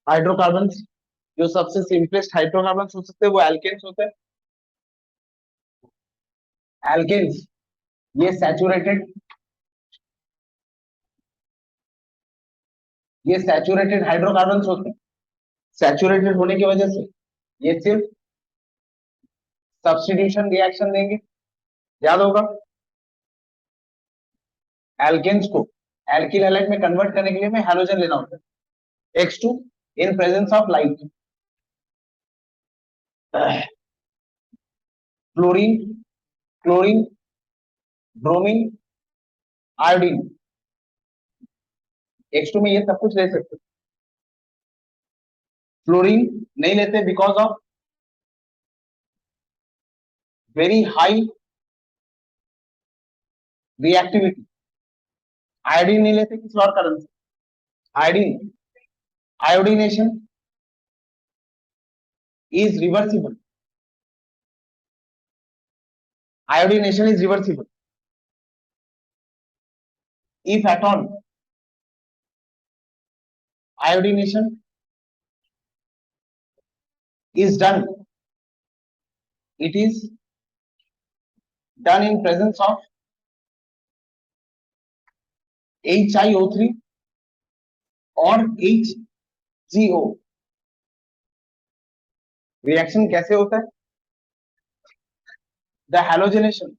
Hydrocarbon जो सबसे simplest hydrocarbon हो सकते हैं वो एल्केन्स होते हैं। एल्केन्स ये सैचुरेटेड हाइड्रोकार्बन होते हैं। सैचुरेटेड होने की वजह से ये सिर्फ सब्स्टिट्यूशन रिएक्शन देंगे। याद होगा, एल्केन्स को एल्किल हैलाइड में कन्वर्ट करने के लिए हमें हैलोजन लेना होता है X2 in presence of light. Fluorine, chlorine, bromine, iodine, X2 में ये सब कुछ ले सकते हैं। फ्लोरीन नहीं लेते because of very high reactivity. Iodine नहीं लेते किसी और कारण से। Iodine, iodination is reversible. Iodination is reversible. If at all iodination is done, it is done in presence of HiO3 और HGO। रिएक्शन कैसे होता है? The halogenation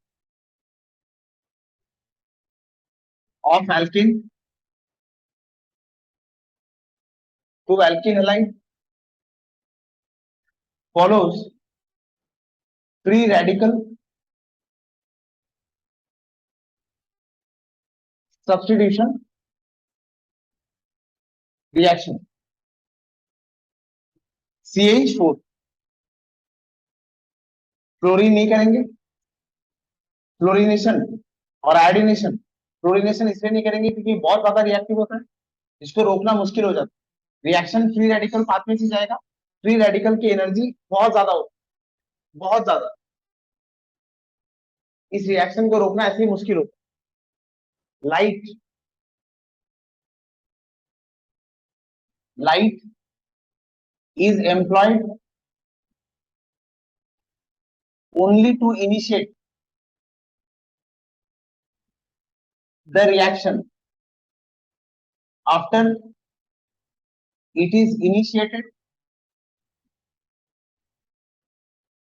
of alkene to alkyl halide follows free radical substitution reaction। CH4 fluorine नहीं करेंगे। Fluorination और iodination, fluorination इसलिए नहीं करेंगे क्योंकि बहुत ज्यादा रिएक्टिव होता है, इसको रोकना मुश्किल हो जाता है। रिएक्शन फ्री रेडिकल पाथ में से जाएगा, फ्री रेडिकल की एनर्जी बहुत ज्यादा होती है, बहुत ज्यादा। इस रिएक्शन को रोकना ऐसे ही मुश्किल होता है। Light is employed only to initiate the reaction. After it is initiated,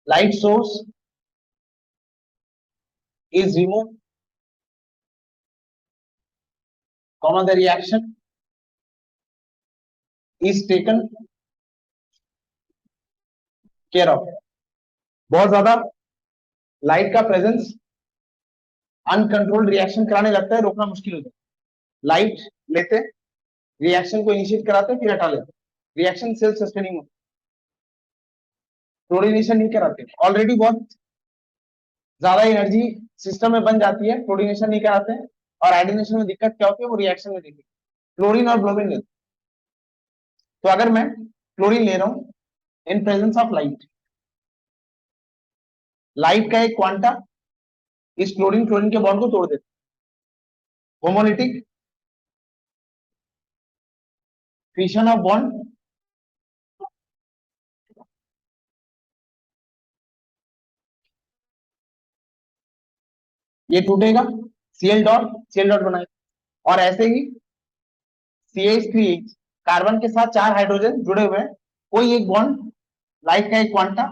light source is removed, the reaction is taken care of। बहुत ज्यादा लाइट का प्रेजेंस अनकंट्रोल्ड रिएक्शन कराने लगता है, रोकना मुश्किल हो जाता है। लाइट लेते, रिएक्शन को इनिशिएट कराते फिर हटा लेते, रिएक्शन सेल्फ सस्टेनिंग होता है। फ्लोरिनेशन नहीं कराते, ऑलरेडी बहुत ज्यादा एनर्जी सिस्टम में बन जाती है, फ्लोरिनेशन नहीं कराते हैं। और आयोडीनेशन में दिक्कत क्या होती है, वो रिएक्शन में देखिए क्लोरीन और ब्रोमीन लेते। तो अगर मैं क्लोरीन ले रहा हूं in presence of light, light का एक क्वांटा इस क्लोरीन क्लोरीन के बॉन्ड को तोड़ देता, होमोलिटिक फिशन ऑफ बॉन्ड, ये टूटेगा, Cl डॉट बनाएगा। और ऐसे ही CH3H, कार्बन के साथ 4 हाइड्रोजन जुड़े हुए हैं, कोई एक बॉन्ड लाइट का एक क्वांटा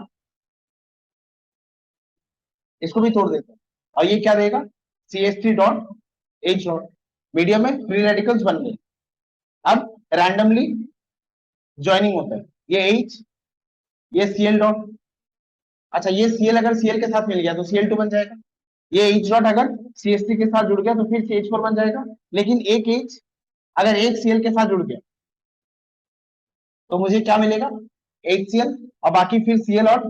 इसको भी तोड़ देता है, और ये क्या देगा, CH3 dot H dot. Medium में फ्री रेडिकल्स बन गए। अब रैंडमली ज्वाइनिंग होता है, ये H, ये Cl डॉट। अच्छा, ये Cl अगर Cl के साथ मिल गया तो Cl2 बन जाएगा। ये H डॉट अगर CH3 के साथ जुड़ गया तो फिर CH4 बन जाएगा। लेकिन एक H अगर एक Cl के साथ जुड़ गया तो मुझे क्या मिलेगा, HCl, और बाकी फिर Cl और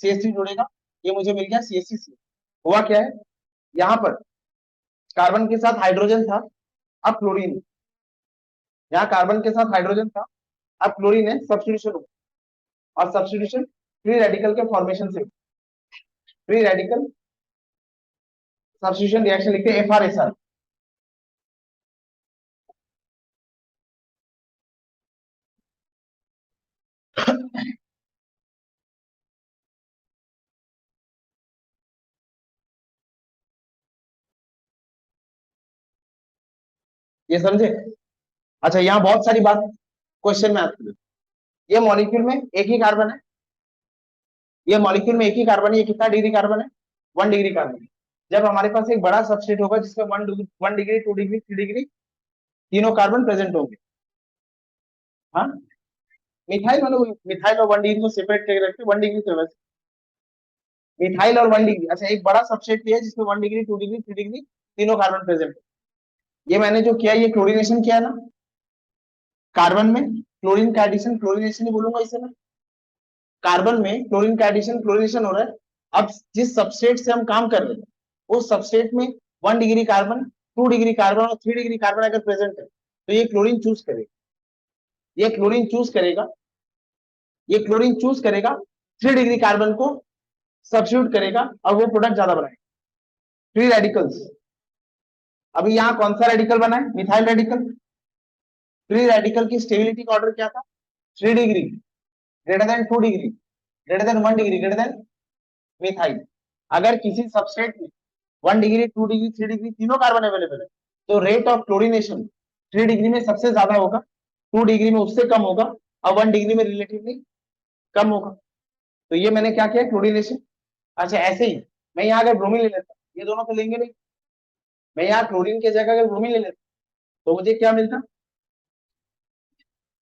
CH3 जुड़ेगा, ये मुझे मिल गया CH3। हुआ क्या है, यहां पर कार्बन के साथ हाइड्रोजन था, अब क्लोरीन। यहाँ कार्बन के साथ हाइड्रोजन था, अब क्लोरीन है, सब्स्टिट्यूशन हुआ। और सब्स्टिट्यूशन फ्री रेडिकल के फॉर्मेशन से, फ्री रेडिकल सब्स्टिट्यूशन रिएक्शन लिखते हैं FRSR। ये समझे? अच्छा, यहाँ बहुत सारी बात क्वेश्चन में आती है। ये मॉलिक्यूल में एक ही कार्बन है, ये मॉलिक्यूल में एक ही कार्बन है, ये कितना डिग्री कार्बन है? 1 डिग्री कार्बन। जब हमारे पास एक बड़ा सबस्ट्रेट होगा जिसमें 1 डिग्री 2 डिग्री 3 डिग्री तीनों कार्बन प्रेजेंट होंगे, हाँ, मिथाइल मतलब मिथाइल और 1 डिग्री को सेपरेट करके रखते 1 डिग्री से वैसे, मिथाइल और 1 डिग्री। अच्छा, एक बड़ा सबस्ट्रेट लिया जिसमें 1 डिग्री 2 डिग्री 3 डिग्री तीनों कार्बन प्रेजेंट है। ये मैंने जो किया ये क्लोरीनेशन किया ना, कार्बन में क्लोरीन का एडिशन, क्लोरीनेशन ही बोलूंगा इसे मैं। कार्बन में क्लोरीन का एडिशन क्लोरीनेशन हो रहा है। अब जिस सबस्ट्रेट से हम काम कर रहे हैं उस सबस्ट्रेट में 1 डिग्री कार्बन, 2 डिग्री कार्बन और 3 डिग्री कार्बन अगर प्रेजेंट है तो ये क्लोरीन चूज करेगा, ये क्लोरीन चूज करेगा, ये क्लोरीन चूज करेगा 3 डिग्री कार्बन को सब्स्टिट्यूट करेगा और वो प्रोडक्ट ज्यादा बनाएगा, फ्री रेडिकल्स। अभी यहाँ कौन सा रेडिकल बना है? Methyl radical. फ्री रेडिकल की स्टेबिलिटी का ऑर्डर क्या था? 3 degree, greater than 2 degree, greater than 1 degree, greater than methyl. अगर किसी सबस्ट्रेट में 1 डिग्री 2 डिग्री 3 डिग्री तीनों कार्बन अवेलेबल है तो रेट ऑफ क्लोरीनेशन 3 डिग्री में सबसे ज्यादा होगा, 2 डिग्री में उससे कम होगा और 1 डिग्री में रिलेटिवली कम होगा। तो ये मैंने क्या किया? क्लोरीनेशन। अच्छा, ऐसे ही मैं यहाँ अगर ब्रोमीन ले लेता, ये दोनों तो लेंगे नहीं, मैं यहाँ क्लोरीन की जगह अगर ब्रोमीन ले लेता तो मुझे क्या मिलता?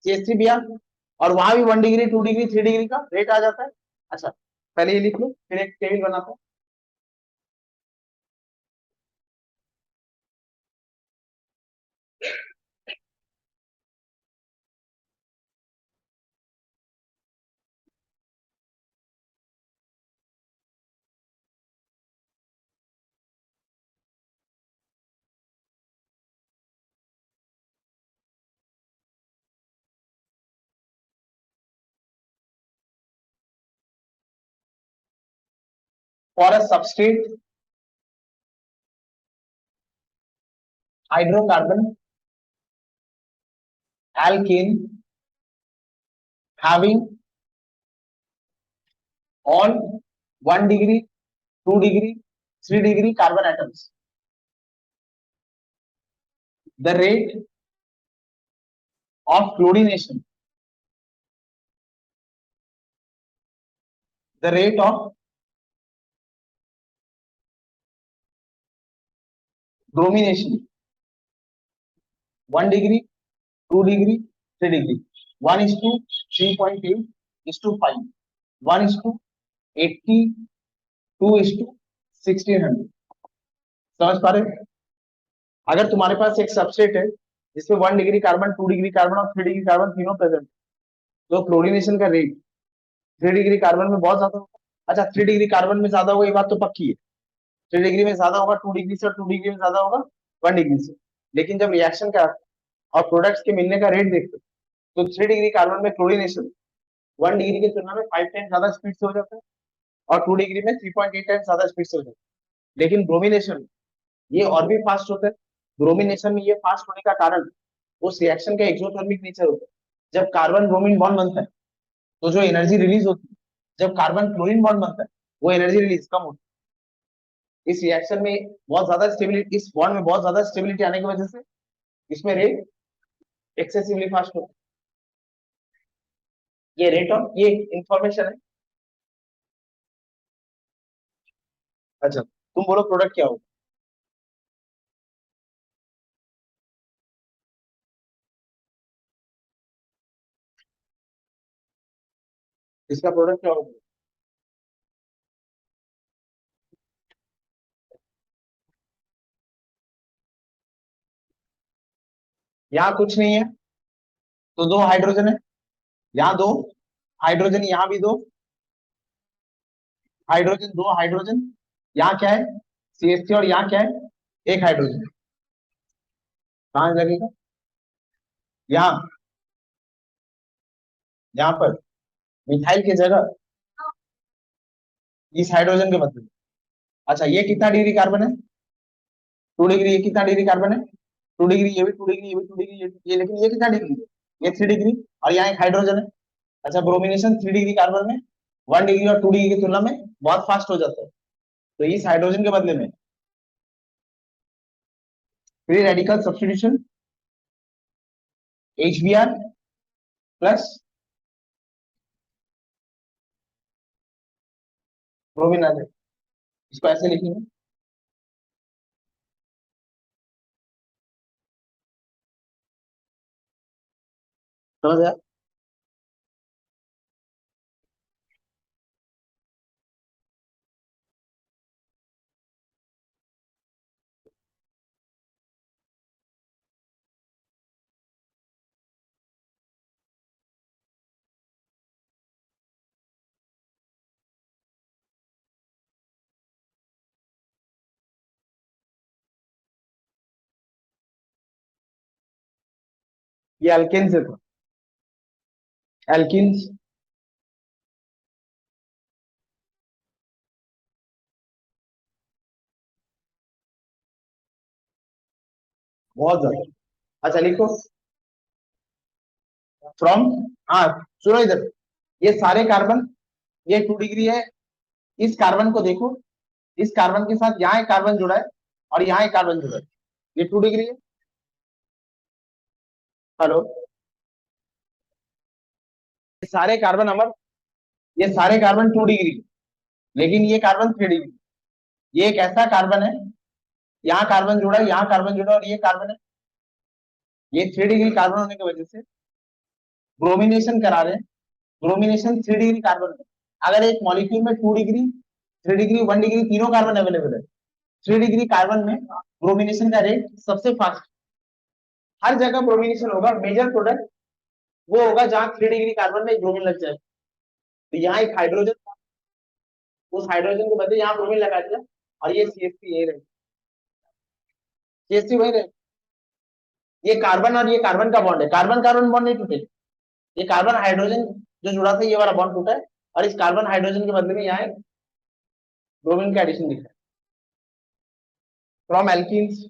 CH3Br। और वहां भी 1 डिग्री 2 डिग्री 3 डिग्री का रेट आ जाता है। अच्छा, पहले ये लिख लो फिर एक टेबल बनाता हूँ। For a substrate hydrocarbon alkane having all 1 degree 2 degree 3 degree carbon atoms, the rate of chlorination, the rate of bromination 1 degree 2 degree 3 degree 1:3.8:5 1:80 2:1600। समझ पा रहे हो? अगर तुम्हारे पास एक सबस्ट्रेट है जिसमें 1 डिग्री कार्बन 2 डिग्री कार्बन और 3 डिग्री कार्बन तीनों प्रेजेंट, तो क्लोरीनेशन का रेट 3 डिग्री कार्बन में बहुत ज्यादा होगा। अच्छा, 3 डिग्री कार्बन में ज्यादा होगा ये बात तो पक्की है, 3 डिग्री में ज्यादा होगा 2 डिग्री से और 2 डिग्री में ज्यादा होगा 1 डिग्री से। लेकिन जब रिएक्शन का और प्रोडक्ट्स के मिलने का रेट देखते तो 3 डिग्री कार्बन में क्लोरीनेशन 1 डिग्री की तुलना में 5 टाइम ज्यादा स्पीड से हो जाता है और 2 डिग्री में 3.8 टाइम ज्यादा स्पीड से हो जाता है। लेकिन ब्रोमिनेशन ये और भी फास्ट होता है। ब्रोमिनेशन में ये फास्ट होने का कारण उस रिएक्शन का एक्सोथर्मिक नेचर होता है। जब कार्बन ब्रोमीन बॉन्ड बनता है तो जो एनर्जी रिलीज होती है, जब कार्बन क्लोरीन बॉन्ड बनता है वो एनर्जी रिलीज कम होती है। इस रिएक्शन में बहुत ज्यादा स्टेबिलिटी, इस बॉन्ड में बहुत ज्यादा स्टेबिलिटी आने की वजह से इसमें रेट एक्सेसिवली फास्ट होता है। ये रेट ऑफ, ये इंफॉर्मेशन है। अच्छा, तुम बोलो प्रोडक्ट क्या होगा? इसका प्रोडक्ट क्या होगा? यहाँ कुछ नहीं है तो दो हाइड्रोजन है, यहाँ दो हाइड्रोजन, यहाँ भी दो हाइड्रोजन, दो हाइड्रोजन, यहाँ क्या है? CH3 और यहाँ क्या है? एक हाइड्रोजन। कहाँ लगेगा? यहाँ, यहाँ पर मिथाइल की जगह इस हाइड्रोजन के बदले। अच्छा, ये कितना डिग्री कार्बन है? 2 डिग्री। ये कितना डिग्री कार्बन है? 2 डिग्री। ये भी 2 डिग्री, ये भी 2 डिग्री, ये लेकिन ये कितना डिग्री है? ये 3 डिग्री और यहाँ एक हाइड्रोजन है। अच्छा, ब्रोमिनेशन 3 डिग्री कार्बन में 1 डिग्री और 2 डिग्री की तुलना में बहुत फास्ट हो जाता है। तो इस हाइड्रोजन के बदले में free radical substitution HBr plus bromine आ जाए, इसको ऐसे लिखेंगे। समझ आया? ये एल्केन से था, एल्किन्स। बहुत ज्यादा। अच्छा लिखो, फ्रॉम, हाँ सुनो इधर, ये सारे कार्बन, ये 2 डिग्री है। इस कार्बन को देखो, इस कार्बन के साथ यहाँ एक कार्बन जुड़ा है और यहाँ एक कार्बन जुड़ा है, ये 2 डिग्री है। हेलो, ये सारे कार्बन अमर, ये सारे कार्बन 2 डिग्री, लेकिन ये कार्बन 3 डिग्री। ये एक ऐसा कार्बन है, यहाँ कार्बन जुड़ा है, यहाँ कार्बन जुड़ा है, और ये कार्बन है, ये 3 डिग्री कार्बन होने की वजह से ब्रोमिनेशन करा रहे हैं। ब्रोमिनेशन 3 डिग्री कार्बन में, अगर एक मॉलिक्यूल में 2 डिग्री, 3 डिग्री, 1 डिग्री तीनों कार्बन अवेलेबल है, 3 डिग्री कार्बन में ब्रोमिनेशन का रेट सबसे फास्ट। हर जगह ब्रोमिनेशन होगा, मेजर प्रोडक्ट वो होगा जहां 3 डिग्री कार्बन में ब्रोमीन लग जाए। तो यहाँ एक हाइड्रोजन था, उस हाइड्रोजन के बदले यहाँ ब्रोमीन लगा दिया, और ये CH3 यही रहे, CH3 वही रहे। ये कार्बन और ये कार्बन का बॉन्ड है, कार्बन कार्बन बॉन्ड नहीं टूटे, ये कार्बन हाइड्रोजन जो जुड़ा था ये वाला बॉन्ड टूटा है, और इस कार्बन हाइड्रोजन के बदले में यहाँ ब्रोमीन का एडिशन दिख रहा है। फ्रॉम एल्कीन्स,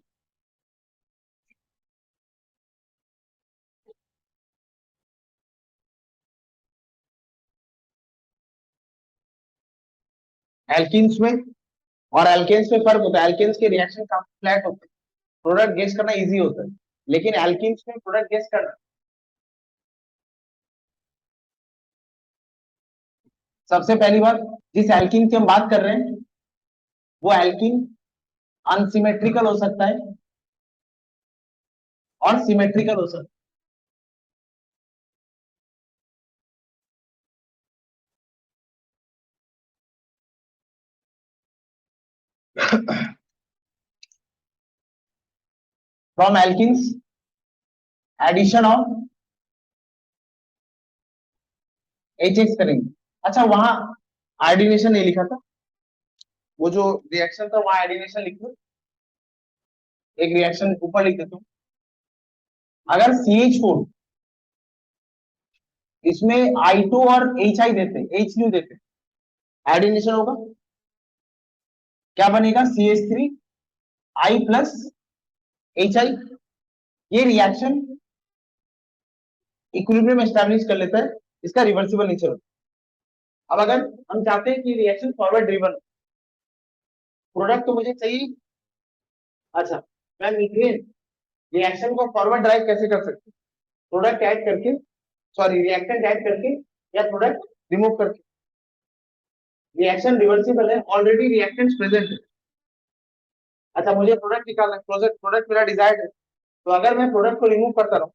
एल्कीन्स में और एल्केन्स में फर्क होता है। एल्केन्स के रिएक्शन काफी फ्लैट होते हैं, प्रोडक्ट गेस करना इजी होता है, लेकिन एल्कीन्स में प्रोडक्ट गेस करना, सबसे पहली बात, जिस एल्कीन की हम बात कर रहे हैं वो एल्कीन अनसिमेट्रिकल हो सकता है और सिमेट्रिकल हो सकता है। From alkenes, addition of HX करेंगे। अच्छा वहां आयोडीनेशन नहीं लिखा था, वो जो रिएक्शन था वहां आयोडीनेशन लिख लो, एक रिएक्शन ऊपर लिख देता हूँ। अगर CH4 इसमें I2 और HI देते, HNU देते, आयोडीनेशन होगा, क्या बनेगा? CH3 I plus HI। ये रिएक्शन इक्विलिब्रियम एस्टैब्लिश कर लेता है, इसका रिवर्सिबल नेचर होता है। अब अगर हम चाहते हैं कि रिएक्शन फॉरवर्ड ड्रिवन, प्रोडक्ट तो मुझे चाहिए। अच्छा, मैं मीथेन रिएक्शन को फॉरवर्ड ड्राइव कैसे कर सकते हैं? प्रोडक्ट ऐड करके, सॉरी रिएक्टेंट ऐड करके या प्रोडक्ट रिमूव करके। रिएक्शन रिवर्सिबल है, ऑलरेडी रिएक्टेंट्स प्रेजेंट है। अच्छा मुझे प्रोडक्ट निकालना है, प्रोडक्ट प्रोडक्ट मेरा डिजायर्ड है, तो अगर मैं प्रोडक्ट को रिमूव करता रहूं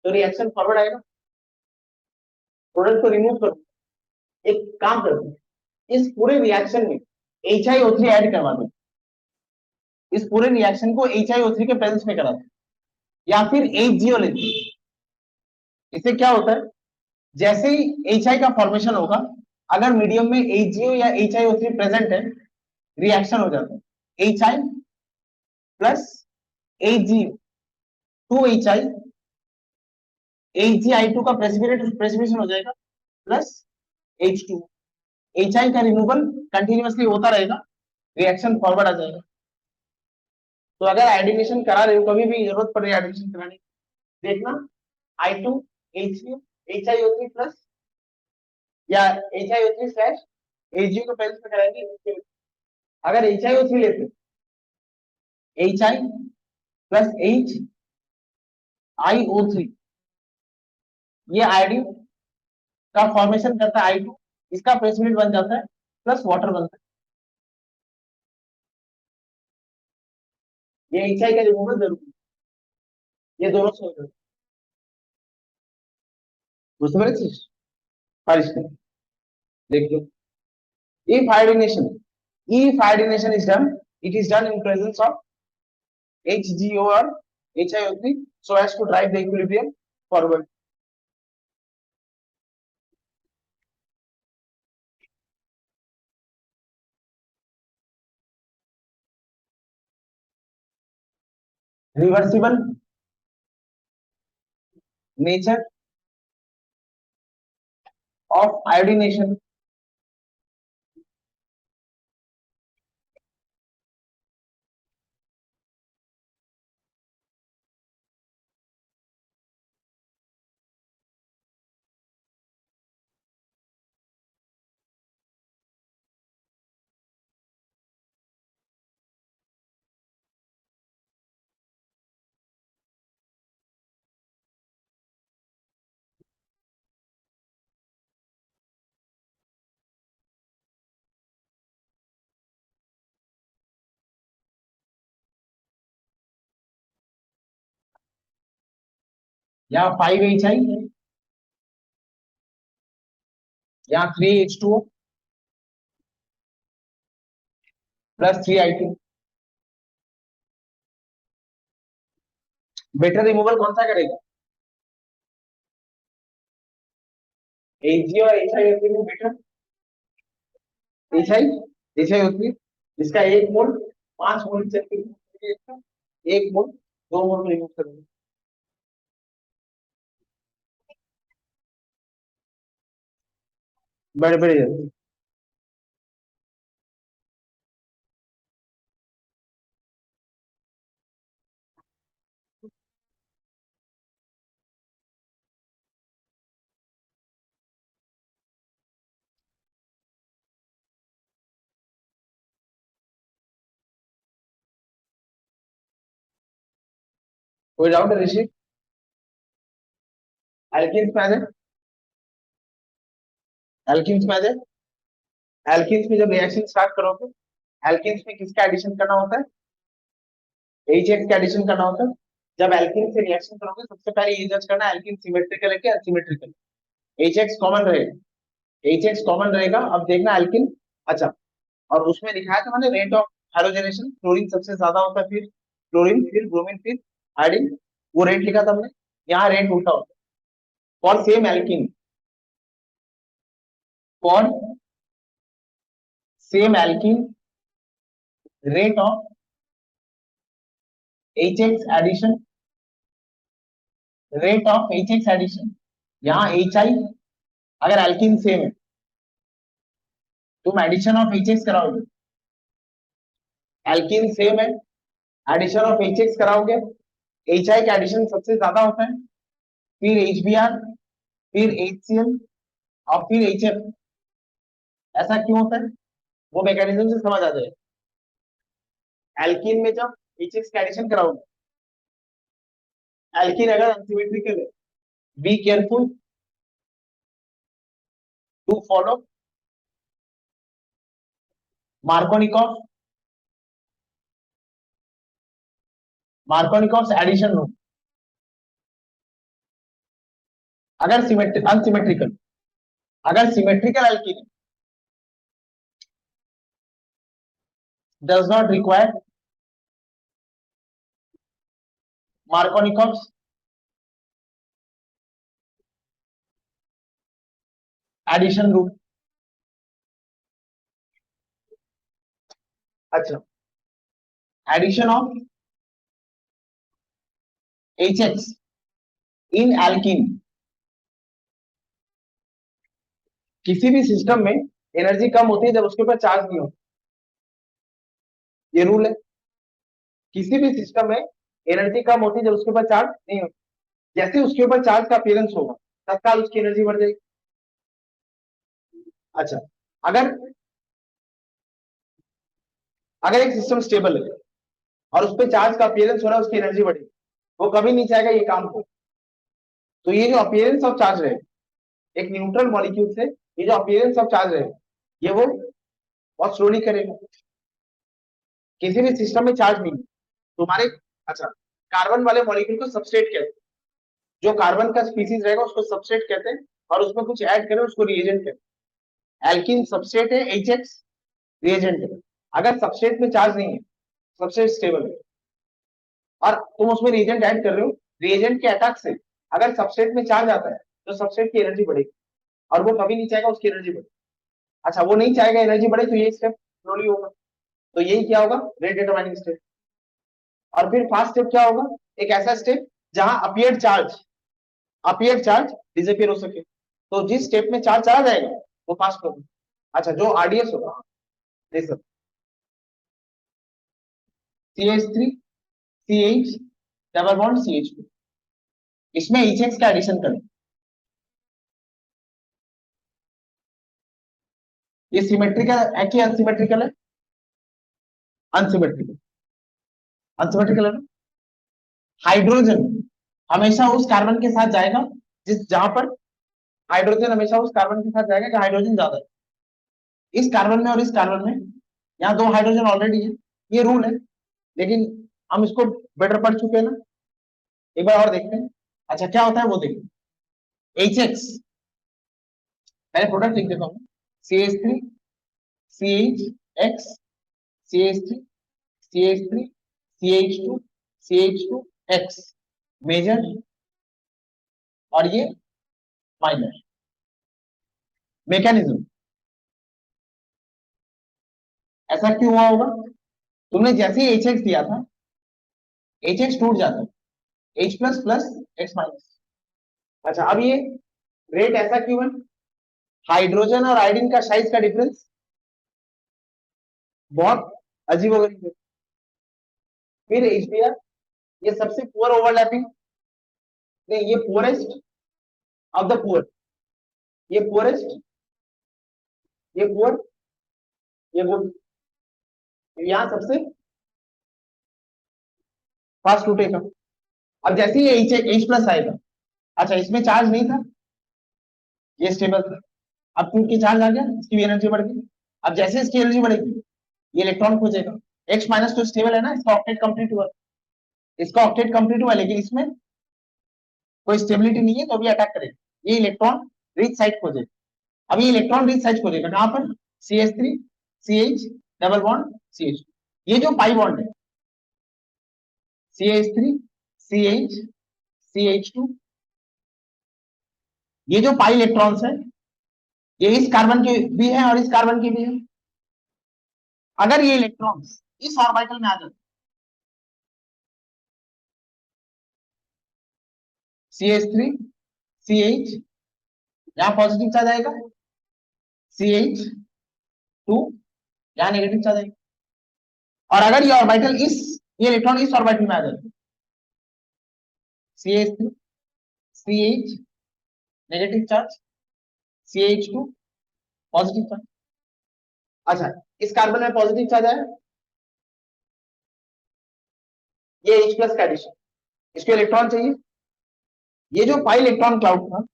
तो रिएक्शन फॉरवर्ड आएगा। प्रोडक्ट को रिमूव करूं, एक काम करते हैं, इस पूरे रिएक्शन में HiO3 ऐड करवा दें, इस पूरे रिएक्शन को HiO3 के प्रेजेंस में करा दें, या फिर HGO लेते हैं। इससे क्या होता है, जैसे ही HI का फॉर्मेशन होगा, अगर मीडियम में HGO या HiO3 प्रेजेंट है, रिएक्शन हो जाता है। HI plus HGO, 2HI, HgI2 का प्रेसिपिटेशन हो जाएगा, प्लस H2। HI का रिमूवल कंटिन्यूअसली होता रहेगा, रिएक्शन फॉरवर्ड आ जाएगा। तो अगर आयोडीनेशन करा रहे हो, कभी भी जरूरत पड़ रही है आयोडीनेशन कराने की, देखना I2 HCO HiO3 प्लस या HiO3 स्लैश HGO को पहले से कराएंगे। अगर HiO3 लेते, HI प्लस HiO3 ये आयोडीन का फॉर्मेशन करता है I2, इसका प्रेसिपिटेट बन जाता है प्लस वाटर बनता है। ये HI का रिमूवल जरूरी है, ये दोनों से होता है। बुझते পেরেছিস? पारिश नहीं। देखिए, if iodination, if iodination is done, it is done in presence of HgO or HiO3 so as to drive the equilibrium forward. Reversible nature of iodination. यहाँ 5HI, यहाँ 3H2O plus 3I2। Better removal कौन सा करेगा? Hg और HiO3 में better HiO3, इसका 1 मोल 5 मोल चल, एक मोल 2 मोल रिमूव करेंगे। बड़े बड़े कोई डाउट है ऋषि? एल्किन्स में आ जाए, एल्किन्स में आ जाए। एल्किन्स में जब रिएक्शन स्टार्ट करोगे, एल्किन्स में किसका एडिशन करना होता है? HX का एडिशन करना होता है। जब एल्किन से रिएक्शन करोगे, सबसे पहले ये जज करना एल्किन सिमेट्रिकल है कि अनसिमेट्रिकल। HX कॉमन रहेगा, HX कॉमन रहेगा। अब देखना एल्किन, अच्छा, और उसमें लिखा है तो मैंने रेट ऑफ हाइड्रोजनेशन, क्लोरीन सबसे ज्यादा होता है, फिर क्लोरीन, फिर ब्रोमीन, फिर आयोडीन, वो रेट लिखा था हमने। यहाँ रेट उल्टा होता है। For same alkene, for same alkene, rate of HX addition, rate of HX addition, यहाँ HI, अगर एल्किन सेम है तुम एडिशन ऑफ HX कराओगे, एल्किन सेम है, एडिशन ऑफ HX कराओगे, HI का एडिशन सबसे ज्यादा होता है, फिर HBr, फिर HCl और फिर HF। ऐसा क्यों होता है? वो मैकेनिज्म से समझ आ जाए। एल्किन में जब HX का एडिशन कराओगे, एल्किन अगर अनसिमेट्रिकल है, be careful to follow Markovnikov, Markovnikov addition rule. अगर अनसिमेट्रिकल, अगर symmetrical alkene does not require Markovnikov addition rule. अच्छा, addition of HX in alkene, किसी भी सिस्टम में एनर्जी कम होती है जब उसके ऊपर चार्ज नहीं होता, ये रूल है। किसी भी सिस्टम में एनर्जी कम होती है जब उसके ऊपर चार्ज नहीं होता, जैसे उसके ऊपर चार्ज का अपीयरेंस होगा तत्काल उसकी एनर्जी बढ़ जाएगी। अच्छा, अगर अगर एक सिस्टम स्टेबल है और उस पर चार्ज का अपीयरेंस हो रहा है, उसकी एनर्जी बढ़ेगी, वो कभी नहीं चाहेगा ये काम हो। तो ये जो अपीयरेंस ऑफ चार्ज रहे, एक न्यूट्रल मॉलिक्यूल से ये जो अपीयरेंस ऑफ चार्ज रहे, ये वो बहुत स्लोली करेगा। किसी भी सिस्टम में चार्ज नहीं है तुम्हारे, अच्छा, कार्बन वाले मॉलिक्यूल को सबस्ट्रेट कहते हैं, जो कार्बन का स्पीसीज रहेगा उसको सबस्ट्रेट कहते हैं, और उसमें कुछ ऐड करें उसको रिएजेंट कहते हैं। एल्कीन सबस्ट्रेट है, HX रिएजेंट है। अगर सबस्ट्रेट में चार्ज नहीं है, सबस्ट्रेट स्टेबल है, और तुम उसमें रिएजेंट ऐड कर रहे हो, रिएजेंट के अटैक से अगर सबस्ट्रेट में चार्ज आता है तो सबस्ट्रेट की एनर्जी बढ़ेगी, और वो कभी नहीं चाहेगा उसकी एनर्जी बढ़े। अच्छा, वो नहीं चाहेगा एनर्जी बढ़े, तो ये स्टेप स्लोली होगा, तो यही क्या होगा, रेट डिटरमाइनिंग स्टेप। और फिर फास्ट स्टेप क्या होगा, एक ऐसा स्टेप जहां अपियर चार्ज डिसअपियर हो सके, तो जिस स्टेप में चार्ज चला जाएगा वो फास्ट होगा। अच्छा, जो RDS होगा, जैसे CH3CH डबल बॉन्ड CH2, इसमें HX का एडिशन करें, ये सिमेट्रिकल है कि अनसिमेट्रिकल है, अनसिमेट्रिकल, अनसिमेट्रिकल है ना। हाइड्रोजन हमेशा उस कार्बन के साथ जाएगा जिस जहां पर हाइड्रोजन हमेशा उस कार्बन के साथ जाएगा कि हाइड्रोजन ज्यादा है। इस कार्बन में और इस कार्बन में यहाँ दो हाइड्रोजन ऑलरेडी है, ये रूल है, लेकिन हम इसको बेटर पढ़ चुके हैं ना, एक बार और देखते हैं। अच्छा, क्या होता है वो देखते हैं। HX, पहले प्रोडक्ट लिख देता हूँ, CH3 CHX CH3 CH3 CH2 CH2X major, और ये माइनर। मैकेनिज्म ऐसा क्यों हुआ होगा, तुमने जैसे ही HX दिया था, HX टूट जाता है, H plus plus X minus. अच्छा, अब ये रेट ऐसा क्यों है, हाइड्रोजन और आयोडीन का साइज का डिफरेंस बहुत अजीब हो गई। फिर HBr, ये सबसे पुअर ओवरलैपिंग, नहीं ये पुअरेस्ट ऑफ द पुअर, ये पुअरेस्ट, ये पुअर, ये गुड, यहां सबसे फास्ट टूटेगा। अब जैसे ही H प्लस आएगा, अच्छा इसमें चार्ज नहीं था, ये स्टेबल था, अब टूट के चार्ज आ गया, इसकी भी एनर्जी बढ़ गई। अब जैसे इसकी एनर्जी बढ़ेगी, ये इलेक्ट्रॉन खोजेगा, X माइनस तो स्टेबल है ना, इसका ऑक्टेट कंप्लीट हुआ, इसका ऑक्टेट कंप्लीट हुआ, लेकिन इसमें कोई स्टेबिलिटी नहीं है, तो भी अटैक करेगा, ये इलेक्ट्रॉन रिच साइड खोजेगा। अब ये इलेक्ट्रॉन रिच साइड खोजेगा कहां पर, CH3 CH double bond CH, ये जो पाई बॉन्ड है CH3 CH CH2, ये जो पाई इलेक्ट्रॉन्स है, ये इस कार्बन के भी है और इस कार्बन के भी है। अगर ये इलेक्ट्रॉन्स इस ऑर्बिटल में आ जाते, CH3 CH, यहां पॉजिटिव चार्ज आएगा, CH2 यहां नेगेटिव चार्ज आएगा, और अगर ये ऑर्बिटल ये इलेक्ट्रॉन इस ऑर्बिटल में आ जाते, CH3 CH negative charge, CH2 positive charge. अच्छा, इस कार्बन में पॉजिटिव चार्ज आया, ये H प्लस का एडिशन, इसको इलेक्ट्रॉन चाहिए, ये जो पाई इलेक्ट्रॉन क्लाउड था,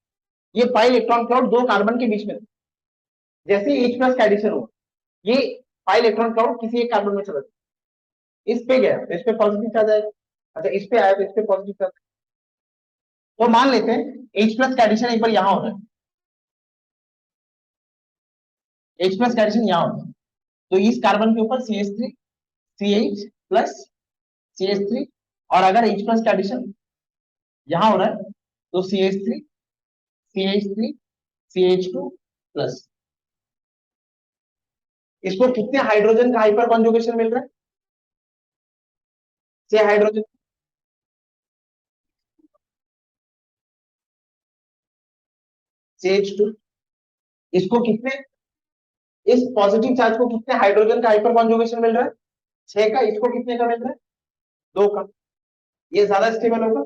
ये पाई इलेक्ट्रॉन क्लाउड दो कार्बन के बीच में था। जैसे H प्लस का एडिशन हुआ, ये पाई इलेक्ट्रॉन क्लाउड किसी एक कार्बन में चला गया, इस पे गया तो इस पे पॉजिटिव चार्ज आएगा, अच्छा इस पे आया तो इस पे पॉजिटिव चार्ज। तो मान लेते हैं H प्लस का एडिशन एक बार यहां हो रहा है, H प्लस का एडिशन यहां हो रहा है, तो इस कार्बन के ऊपर CH3 CH प्लस CH3, और अगर H प्लस का एडिशन यहां हो रहा है तो CH3 CH3 CH2 प्लस, इसको कितने हाइड्रोजन का हाइपर कॉन्जुगेशन मिल रहा है, 6 हाइड्रोजन, CH2, इसको कितने, इस पॉजिटिव चार्ज को कितने हाइड्रोजन का हाइपर कॉन्जुगेशन मिल रहा है, 6 का, इसको कितने का मिल रहा है, 2 का, ये ज्यादा स्टेबल होगा,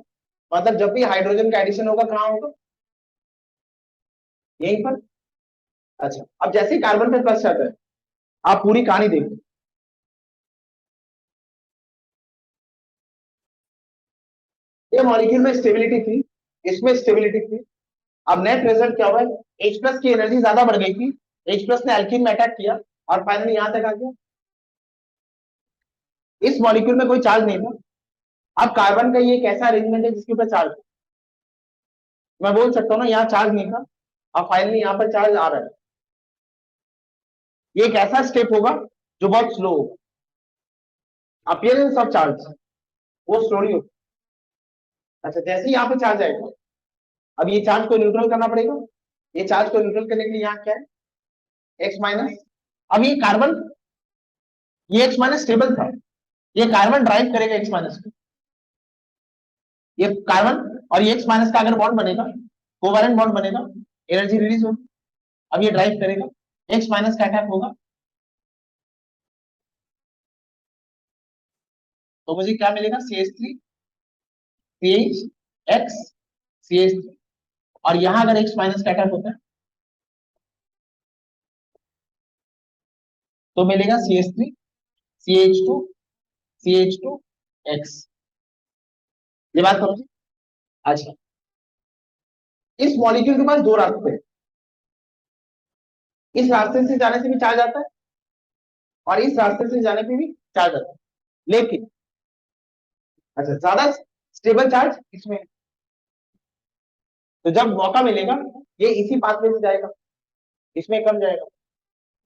मतलब जब भी हाइड्रोजन का एडिशन होगा कहां होगा, यहीं पर। अच्छा, अब जैसे ही कार्बन पे प्लस चल रहा है, आप पूरी कहानी देखो, ये मॉलिक्यूल में स्टेबिलिटी थी, इसमें स्टेबिलिटी थी। अब नेट रिजल्ट क्या हुआ है, H प्लस की एनर्जी ज्यादा बढ़ गई थी, H प्लस ने एल्कीन में अटैक किया और फाइनली यहां तक आ गया। इस मॉलिक्यूल में कोई चार्ज नहीं था। अब कार्बन का ये एक ऐसा अरेंजमेंट है जिसके ऊपर चार्ज, मैं बोल सकता हूँ ना यहाँ चार्ज नहीं था, अब फाइनली यहाँ पर चार्ज आ रहा है। ये एक ऐसा स्टेप होगा जो बहुत स्लो होगा, अपीयरेंस ऑफ चार्ज वो स्लोली होगा। अच्छा, जैसे ही यहाँ पे चार्ज आएगा, अब ये चार्ज को न्यूट्रल करना पड़ेगा। ये चार्ज को न्यूट्रल करने के लिए यहाँ क्या है, एक्स माइनस। अब ये कार्बन, ये एक्स माइनस स्टेबल था, ये कार्बन ड्राइव करेगा एक्स माइनस को। ये कार्बन और ये एक्स माइनस का अगर बॉन्ड बनेगा, कोवेलेंट बॉन्ड बनेगा, एनर्जी रिलीज होगी। अब ये ड्राइव करेगा, एक्स माइनस का अटैक होगा, तो मुझे क्या मिलेगा, CH3 CH X CH3। और यहां अगर एक्स माइनस का अटैक होता है तो मिलेगा CH3 CH2 CH2 X। ये बात समझे। अच्छा, इस मॉलिक्यूल के पास दो रास्ते हैं, इस रास्ते से जाने से भी चार्ज आता है और इस रास्ते से जाने पे भी चार्ज आता है, लेकिन अच्छा ज्यादा स्टेबल चार्ज इसमें है। तो जब मौका मिलेगा ये इसी पाथवे से जाएगा, इसमें कम जाएगा,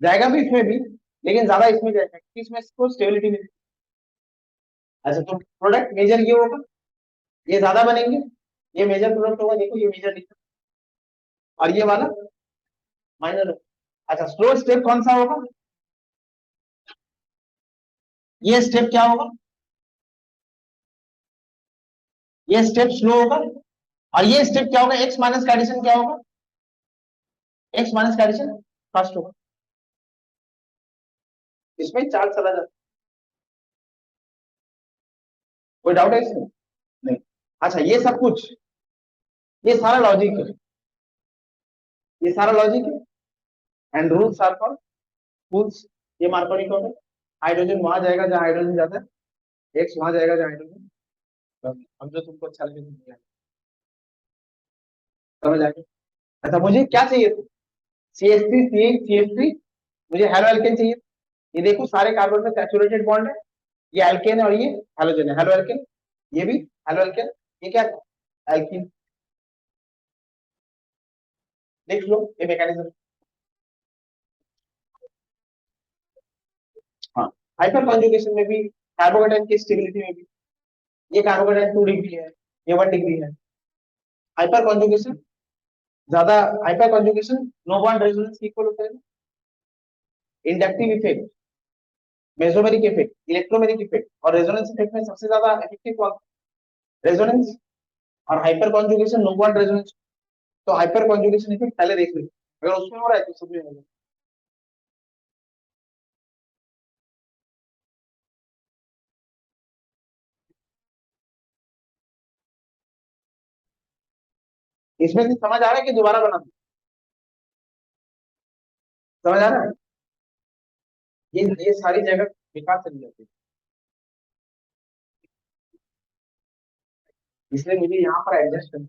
जाएगा भी इसमें भी, लेकिन ज्यादा इसमें जाएगा क्योंकि इसमें इसको स्टेबिलिटी मिलेगी। अच्छा, तो प्रोडक्ट मेजर ये होगा, ये ज्यादा बनेंगे, ये मेजर प्रोडक्ट होगा, देखो ये मेजर लिखा, और ये वाला माइनर होगा। अच्छा, स्लो स्टेप कौन सा होगा, ये स्टेप क्या होगा, ये स्टेप स्लो होगा। और ये स्टेप क्या होगा, एक्स माइनस का एडिशन क्या होगा, एक्स माइनस का एडिशन फर्स्ट होगा। इसमें चार्ज चला जाता है, कोई डाउट है इसमें, नहीं। अच्छा, ये सब कुछ, ये सारा लॉजिक है, ये सारा लॉजिक है, एंड रूल्स आर फॉर फूल्स। ये मार्कोनी टॉप है, हाइड्रोजन वहां जाएगा जहां हाइड्रोजन जाता है, एक्स वहां जाएगा जहां हाइड्रोजन। हम जो तुमको अच्छा लगे समझ आएगा। अच्छा, मुझे क्या चाहिए था, CH3 CH3, मुझे हेलो एल्केन चाहिए। ये देखो सारे कार्बन में सैचुरेटेड बॉन्ड है, ये एल्केन है और ये हेलोजन है, हेलो एल्केन। ये भी हेलो एल्केन, ये क्या था, एल्कीन। देख लो ये मैकेनिज्म। हाँ, हाइपर कॉन्जुगेशन में भी, कार्बोकेटाइन की स्टेबिलिटी में भी, ये कार्बोकेटाइन 2 डिग्री है, ये 1 डिग्री है। हाइपर कॉन्जुगेशन ज्यादा, hyper conjugation no bond resonance equal होता है। Inductive effect, mesomeric effect, electromeric effect और रेजोनेंस इफेक्ट में सबसे ज्यादा इफेक्टिव कौन, रेजोनेंस। और hyper conjugation no bond resonance. तो हाइपर कॉन्जुगेशन इफेक्ट पहले देख लो, अगर उसमें हो रहा है तो सब में होगा। इसमें से समझ आ रहा है कि दोबारा बना दो? समझ आ रहा है, ये सारी जगह बेकार चली जाती है, इसलिए मुझे यहाँ पर एडजस्ट करना।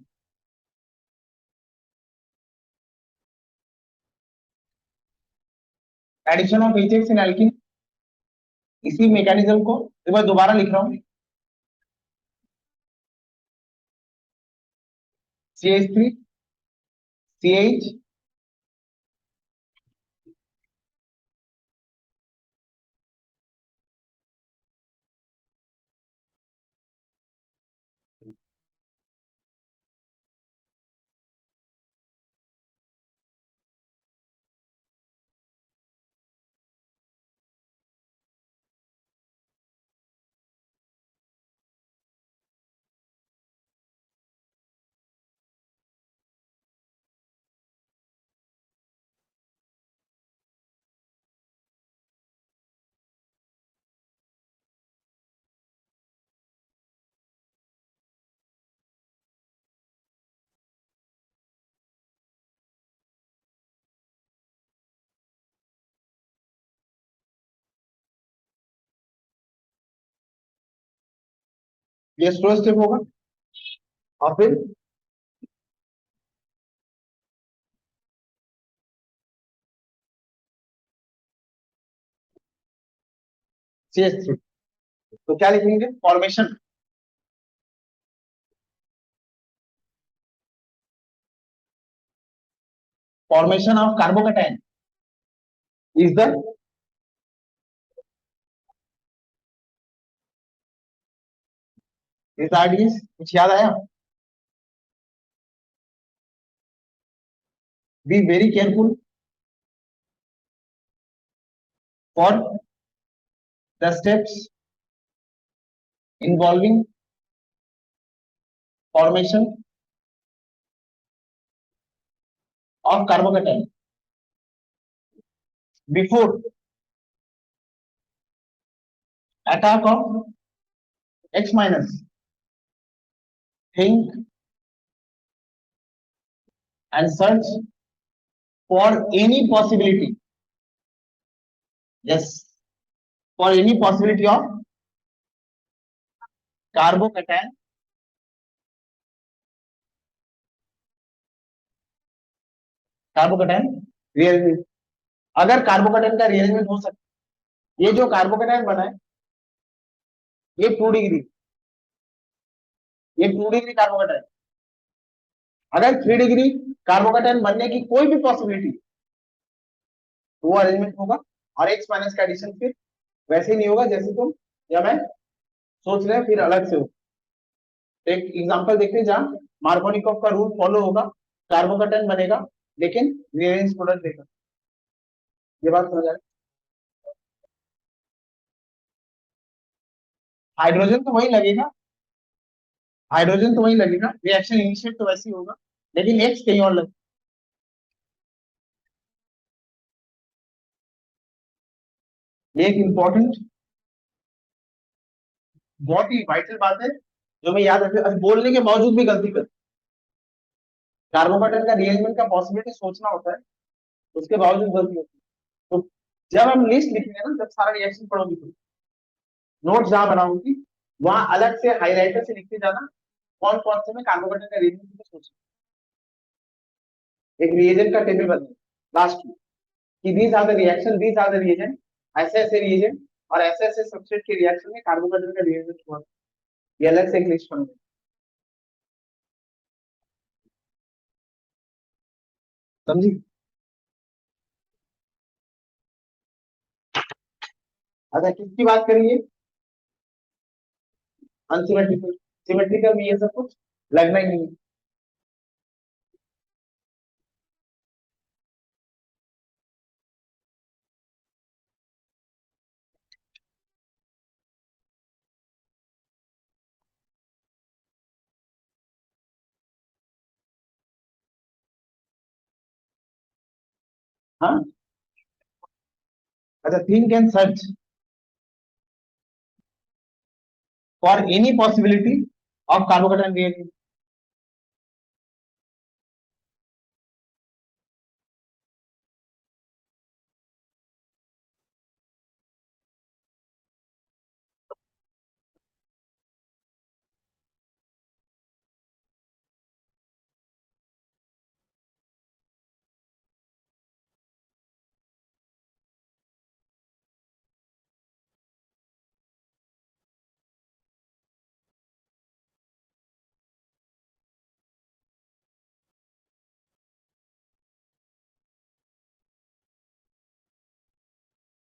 Addition of HX in alkene, इसी मैकेनिज्म को एक बार दोबारा लिख रहा हूँ, CH3 CH। ये स्लो स्टेप होगा और फिर CH3। तो क्या लिखेंगे, formation, formation of carbocation is the, इस आरडीएस कुछ याद आया? Be very careful for the steps involving formation of carbocation before attack of X minus. Think and search for any possibility. Yes, for any possibility of carbocation, carbocation rearrangement. अगर carbocation का rearrangement हो सकता है, ये जो carbocation बना है ये 2 डिग्री, ये 2 डिग्री कार्बोकेटाइन, अगर 3 डिग्री कार्बोकेटाइन बनने की कोई भी पॉसिबिलिटी, तो वो अरेंजमेंट होगा। और एक्स माइनस का एडिशन फिर वैसे ही नहीं होगा जैसे तुम या मैं सोच रहे हैं, फिर अलग से हो। एक एग्जांपल देखते हैं जहां मार्कोनिकॉफ का रूल फॉलो होगा, कार्बोकेटाइन बनेगा लेकिन रिअरेंज प्रोडक्ट देगा। ये बात समझ आ रही? हाइड्रोजन तो वही लगेगा, हाइड्रोजन तो वही लगेगा, रिएक्शन इनिशिएट तो वैसे ही होगा, लेकिन एक्स कहीं और लगे। ये एक इंपॉर्टेंट, बहुत ही वाइटल बात है जो मैं याद रखे, बोलने के बावजूद भी गलती कर, कार्बोकेटाइन का रिअरेंजमेंट का पॉसिबिलिटी सोचना होता है, उसके बावजूद गलती होती है। तो जब हम लिस्ट लिखेंगे ना, जब सारा रिएक्शन पढ़ोगे तो नोट जहां बनाऊंगी वहां अलग से हाईलाइटर से लिखते जाना कौन कौन से में कार्बोकेटाइन का रिएरेंजमेंट सोचना। एक रिएजेंट का टेबल बना लास्ट में कि these are the reaction, these are the reagent, ऐसे ऐसे reagent और ऐसे ऐसे सबस्ट्रेट के रिएक्शन में कार्बोकेटाइन का रिएजेंट हुआ, ये अलग से एक लिस्ट बन गई। समझी? अच्छा किसकी बात करिए, अनसिमेट्रिकल, सिमेट्रिकल में ये सब कुछ लगना ही नहीं। हाँ, अच्छा think and search for any possibility of carbocation reaction.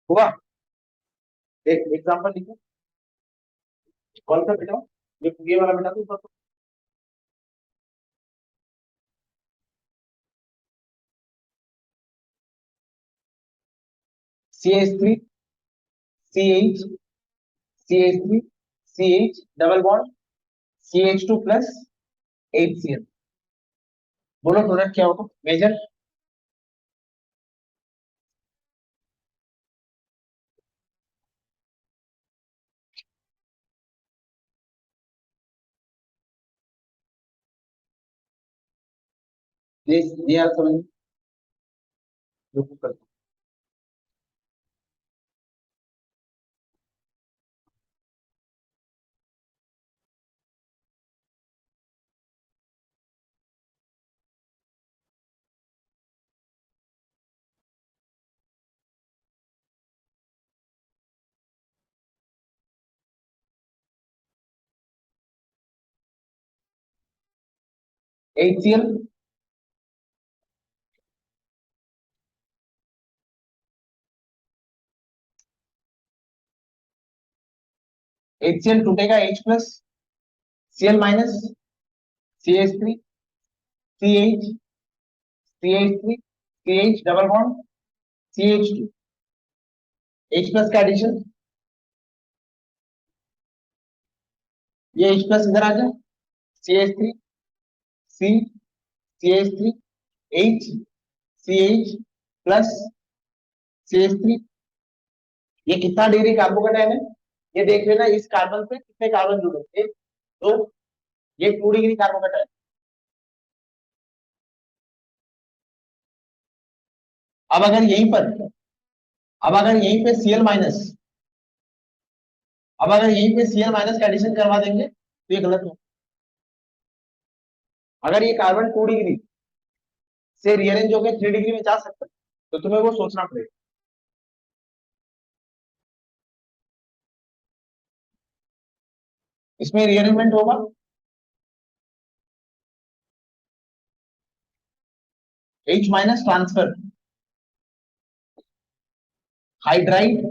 हुआ, एक एग्जांपल लिखो, कौन सा बेटा, ये वाला बेटा तो ऊपर, CH3 CH CH3 CH double bond CH2 plus HCl। बोलो प्रोडक्ट क्या होगा, मेजर। ये यार समझ, रुको कर HCl, HCl टूटेगा H plus, Cl minus, CH3, CH, CH3, CH double bond, CH2, H plus का एडिशन, ये H प्लस इधर आ जाए, CH3, C, CH3, H, CH plus CH3, ये कितना डिग्री कार्बोकेटाइन है ये देख लेना, इस कार्बन पे कितने कार्बन जुड़े, एक दो, ये 2 डिग्री कार्बोकेटाइन। अब अगर यहीं पर, अब अगर यहीं पे Cl माइनस, अब अगर यहीं पे Cl माइनस का एडिशन करवा देंगे तो ये गलत हो। अगर ये कार्बन 2 डिग्री से रीअरेंज होकर 3 डिग्री में जा सकता है तो तुम्हें वो सोचना पड़ेगा। इसमें रीअरेंजमेंट होगा, H minus transfer, hydride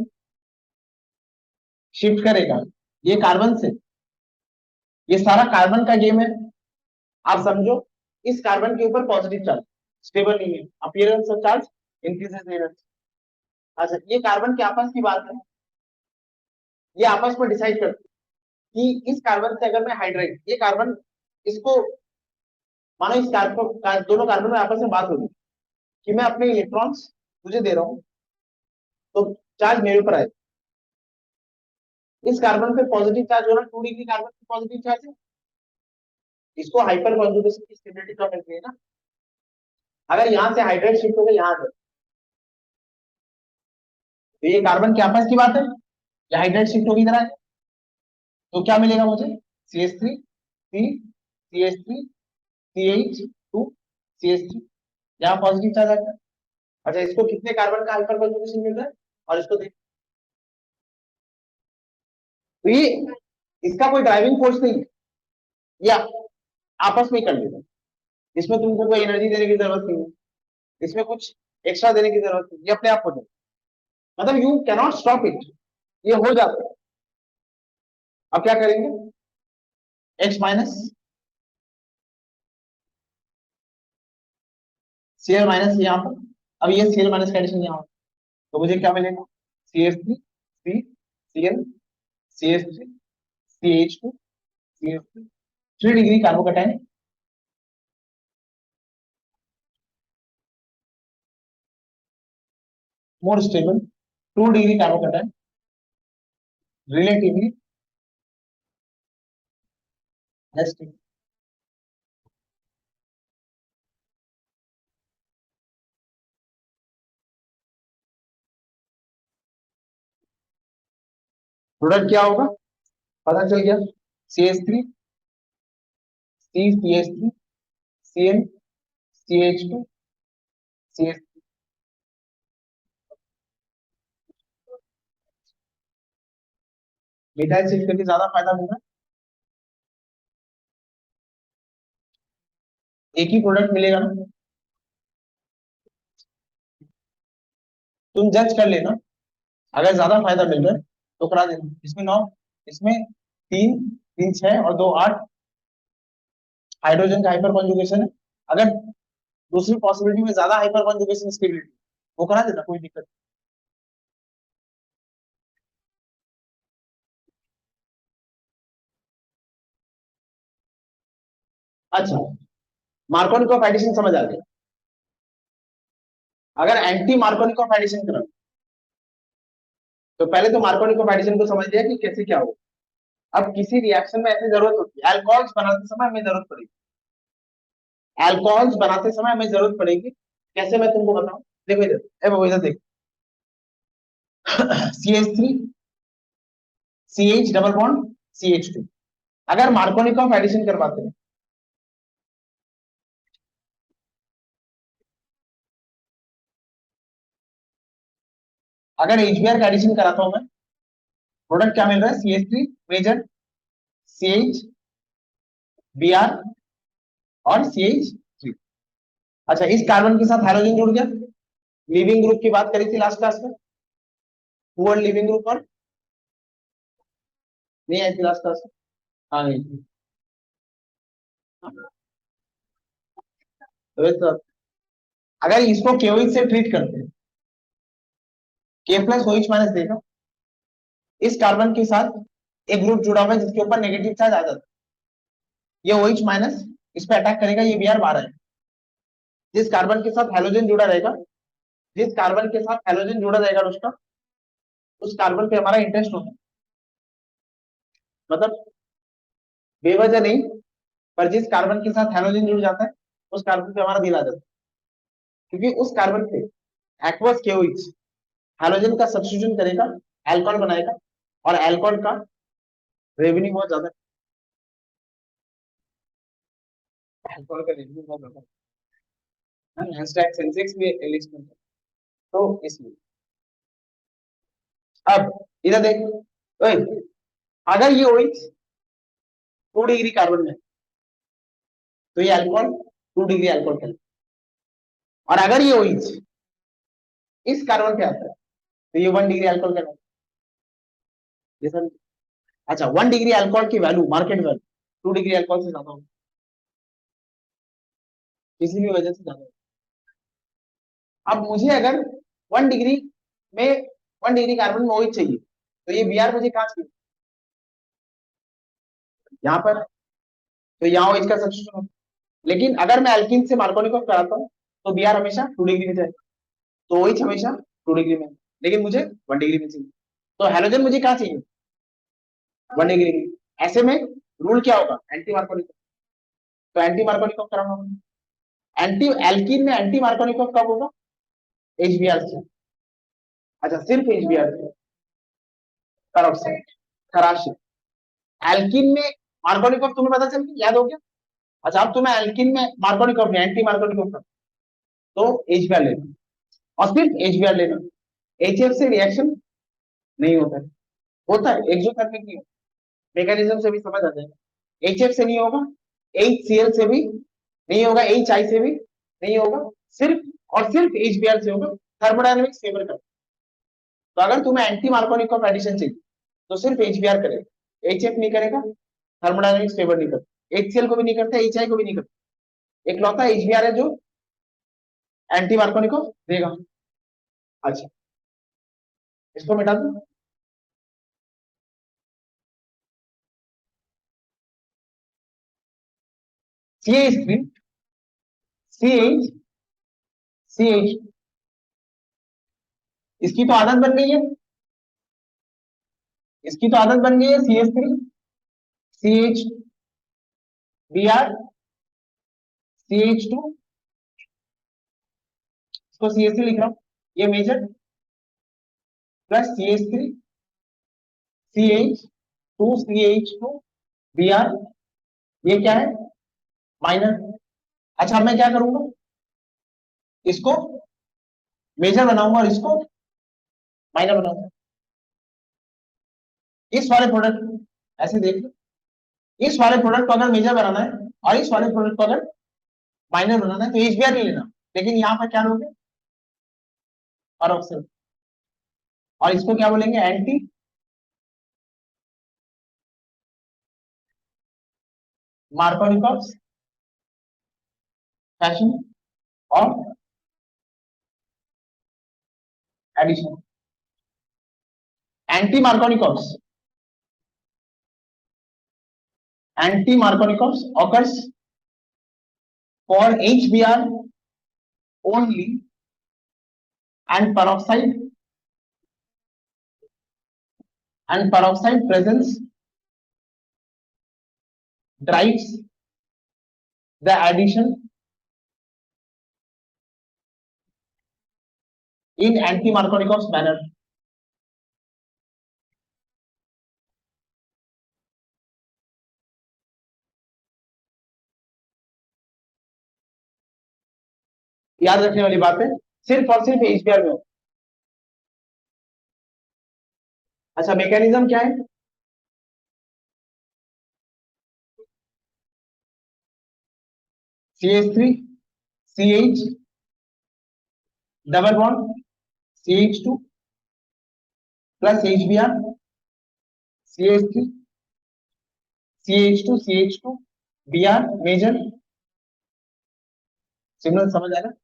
shift करेगा ये कार्बन से, ये सारा कार्बन का गेम है। आप समझो, इस कार्बन के ऊपर पॉजिटिव चार्ज स्टेबल नहीं है, अपीयरेंस ऑफ चार्ज इंक्रीजेस। अच्छा, ये कार्बन के आपस की बात है, ये आपस में डिसाइड करते हैं कि इस कार्बन से अगर मैं हाइड्राइड, ये कार्बन, इसको मानो इस कार्बन, दोनों कार्बन में आपस में बात हो रही कि मैं अपने इलेक्ट्रॉन्स तुझे दे रहा हूँ तो चार्ज मेरे ऊपर आए। इस कार्बन पे पॉजिटिव चार्ज हो रहा है, 2 डिग्री कार्बन पे पॉजिटिव चार्ज है, इसको हाइपर कॉन्जुगेशन की स्टेबिलिटी कम मिलती है ना। अगर यहाँ से हाइड्राइड शिफ्ट हो गया यहाँ से, तो ये कार्बन के आपस की बात है, ये हाइड्राइड शिफ्ट होगी इधर, तो क्या मिलेगा मुझे, CH3, C, CH3, CH2, CH3, यहाँ पॉजिटिव चार्ज आता है। अच्छा, इसको कितने कार्बन का हाइपर कॉन्जुगेशन मिल रहा है, और इसको देख, तो ये इसका कोई ड्राइविंग फोर्स नहीं है, या आपस में कर लेगा, इसमें तुमको कोई एनर्जी देने की जरूरत नहीं है, इसमें कुछ एक्स्ट्रा देने की जरूरत नहीं, ये अपने आप हो जाएगा, मतलब यू कैनॉट स्टॉप इट, ये हो जाता है। अब क्या करेंगे, X माइनस, Cl माइनस यहाँ पर, अब ये Cl माइनस का एडिशन यहाँ, तो मुझे क्या मिलेगा, CH3, C, Cl, CH3, CH2, CH3, 3 degree carbocation, more stable, 2 degree carbocation, relatively less stable. Product क्या होगा, पता चल गया, CH3, C, CH3, Cl, CH2, CH3। Methyl shift करके ज्यादा फायदा मिल रहा है, एक ही प्रोडक्ट मिलेगा ना, तुम जज कर लेना, अगर ज्यादा फायदा मिल रहा है तो करा देना। इसमें 9, इसमें 3, 3 6 और 2 8 हाइड्रोजन का हाइपर कॉन्जुगेशन है। अगर दूसरी पॉसिबिलिटी में ज्यादा हाइपर कॉन्जुगेशन स्टेबिलिटी, वो करा देना, कोई दिक्कत नहीं। अच्छा, मार्कोनिक ऑफ एडिशन समझ आ गया। अगर एंटी मार्कोनिक ऑफ एडिशन करा, तो पहले तो मार्कोनिक ऑफ एडिशन को समझ लिया कि कैसे क्या हो। अब किसी रिएक्शन में ऐसी जरूरत होती है, अल्कोहल्स बनाते समय हमें जरूरत पड़ेगी, अल्कोहल्स बनाते समय हमें जरूरत पड़ेगी, कैसे मैं तुमको बताऊं, देखो इधर, ए बाबू इधर देख, CH3, CH double bond, CH2, अगर मार्कोनिक ऑफ एडिशन करवाते हैं, अगर HBr का एडिशन कराता हूं मैं, प्रोडक्ट क्या मिल रहा है, CH3 मेजर, CH, Br, और CH3। अच्छा, इस कार्बन के साथ हाइड्रोजन जुड़ गया। लिविंग ग्रुप की बात करी थी लास्ट क्लास में, पुअर लिविंग ग्रुप पर नहीं आई थी लास्ट क्लास में? हाँ नहीं थी। तो अगर इसको KOH से ट्रीट करते हैं, K+OH- देगा, इस कार्बन के साथ एक ग्रुप जुड़ा हुआ है जिसके ऊपर नेगेटिव चार्ज आ जाता है, ये OH- इस पे अटैक करेगा, ये Br12 है। जिस कार्बन के साथ हैलोजन जुड़ा रहेगा, जिस कार्बन के साथ हैलोजन जुड़ा रहेगा उसका, उस कार्बन पे हमारा इंटरेस्ट होता है। मतलब बेवजह नहीं, पर जिस कार्बन के साथ हैलोजन जुड़ जाता है उस कार्बन पे हमारा दिल आ जाता है, क्योंकि उस कार्बन पे एक्वस KOH हैलोजन का सब्स्टिट्यूशन करेगा, अल्कोहल बनाएगा, और अल्कोहल का रेवेन्यू बहुत ज्यादा है। अल्कोहल का रेवेन्यू बहुत ज्यादा है, हैशटैग सेंसेक्स में लिस्ट में। तो इसलिए अब इधर देख, ओए, अगर ये OH 2 डिग्री कार्बन में, तो ये अल्कोहल 2 डिग्री अल्कोहल है। और अगर ये OH इस कार्बन पे आता है, तो ये 1 डिग्री अल्कोहल का ये सर। अच्छा, 1 डिग्री अल्कोहल की value, market value 2 degree alcohol से ज्यादा होगी, किसी भी वजह से ज्यादा। अब मुझे अगर 1 डिग्री में 1 डिग्री कार्बन में OH चाहिए, तो ये Br मुझे कहाँ चाहिए? यहाँ पर। तो यहाँ OH का सब्स्टिट्यूशन होता है। लेकिन अगर मैं एल्किन से मार्कोनिकॉफ कराता हूँ, तो Br हमेशा 2 डिग्री में जाएगा, तो OH हमेशा 2 डिग्री में, लेकिन मुझे 1 डिग्री में चाहिए। तो हेलोजन मुझे कहाँ चाहिए? 1 डिग्री में। ऐसे में रूल क्या होगा? Anti Markovnikov. तो एंटी मार्कोनिकॉफ कराना होगा। एंटी एल्किन में एंटी मार्कोनिकॉफ कब होगा? HBr से। अच्छा, सिर्फ HBr से, पेरोक्साइड, खराशी। एल्किन में मार्कोनिकॉफ तुम्हें पता चल गया, याद हो गया? अच्छा, अब तुम्हें एल्किन में मार्कोनिकॉफ नहीं, एंटी मार्कोनिकॉफ का, तो HBr लेना, और सिर्फ HBr लेना। HF से रिएक्शन नहीं होता है, होता है एक्सोथर्मिक नहीं, मैकेनिज्म से भी समझ आ जाएगा। HF से नहीं होगा, HCl से भी नहीं होगा, HI से भी नहीं होगा, सिर्फ और सिर्फ HBr से होगा। थर्मोडायनेमिक्स फेवर करता है। तो अगर तुम्हें एंटी मार्कोनिकॉफ एडिशन चाहिए, तो सिर्फ HBr करेगा, HF नहीं करेगा, थर्मोडायनेमिक्स फेवर नहीं करता, HCl को भी नहीं करता, HI को भी नहीं करता। इकलौता HBr है जो एंटी मार्कोनिकॉफ देगा। अच्छा, इसको मिटा दो। CH3, CH, इसकी तो आदत बन गई है, इसकी तो आदत बन गई है, CH3, CH, Br, CH2, इसको CH3 लिख रहा हूं, ये major, plus CH3, CH2, CH2, Br, ये क्या है? माइनर। अच्छा, अब मैं क्या करूंगा? इसको मेजर बनाऊंगा और इसको माइनर बनाऊंगा। इस वाले प्रोडक्ट, ऐसे देख लो, इस वाले प्रोडक्ट को अगर मेजर बनाना है और इस वाले प्रोडक्ट को अगर माइनर बनाना है, तो HBr नहीं लेना, लेकिन यहाँ पर क्या लोगे? पेरोक्साइड। और इसको क्या बोलेंगे? एंटी मार्कोनिकॉफ फैशन और addition. Anti Markovnikov, anti Markovnikov occurs for HBr only, and peroxide presence drives the addition in anti-Markovnikov manner. याद रखने वाली बात है, सिर्फ और सिर्फ HBr में हो। अच्छा, मैकेनिज्म क्या है? CH3 CH double bond CH2 plus HBr CH3 CH2 CH2 Br major signal समझ आ रहा है?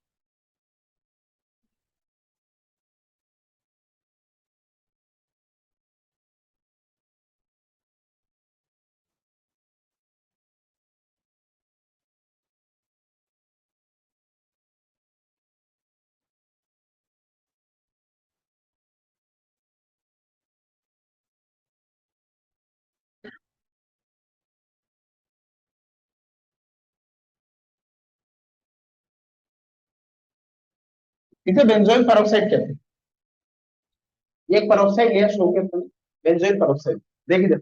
इसे बेंजोइल पेरोक्साइड कहते हैं। ये एक पेरोक्साइड लिया शो के थ्रू, बेंजोइल पेरोक्साइड देखिए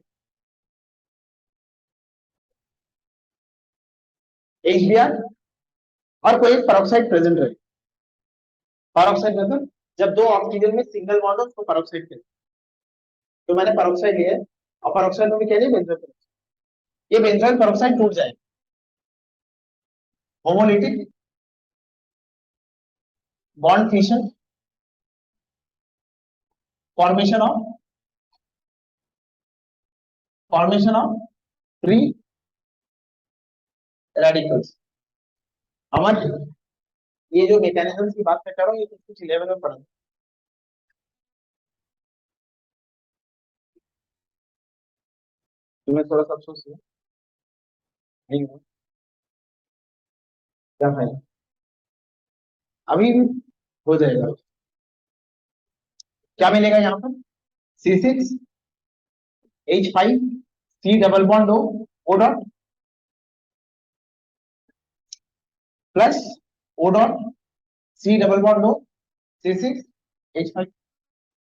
HBr और कोई एक पेरोक्साइड प्रेजेंट रहे। पेरोक्साइड मतलब जब दो ऑक्सीजन में सिंगल बॉन्ड हो उसको पेरोक्साइड कहते हैं। तो मैंने पेरोक्साइड लिया है और पेरोक्साइड में भी कह दिया बेंजोइल पेरोक्साइड। ये बेंजोइल पेरोक्साइड टूट जाए homolytic bond fission formation of free radicals. अमर ये जो मैकेनिज्म की बात मैं कर रहा हूँ ये कुछ 11 में पढ़ा तुम्हें थोड़ा सा अफसोस हुआ नहीं हुआ क्या फायदा अभी भी हो जाएगा। क्या मिलेगा यहाँ पर C6H5 C double bond O dot plus O dot C double bond C6H5।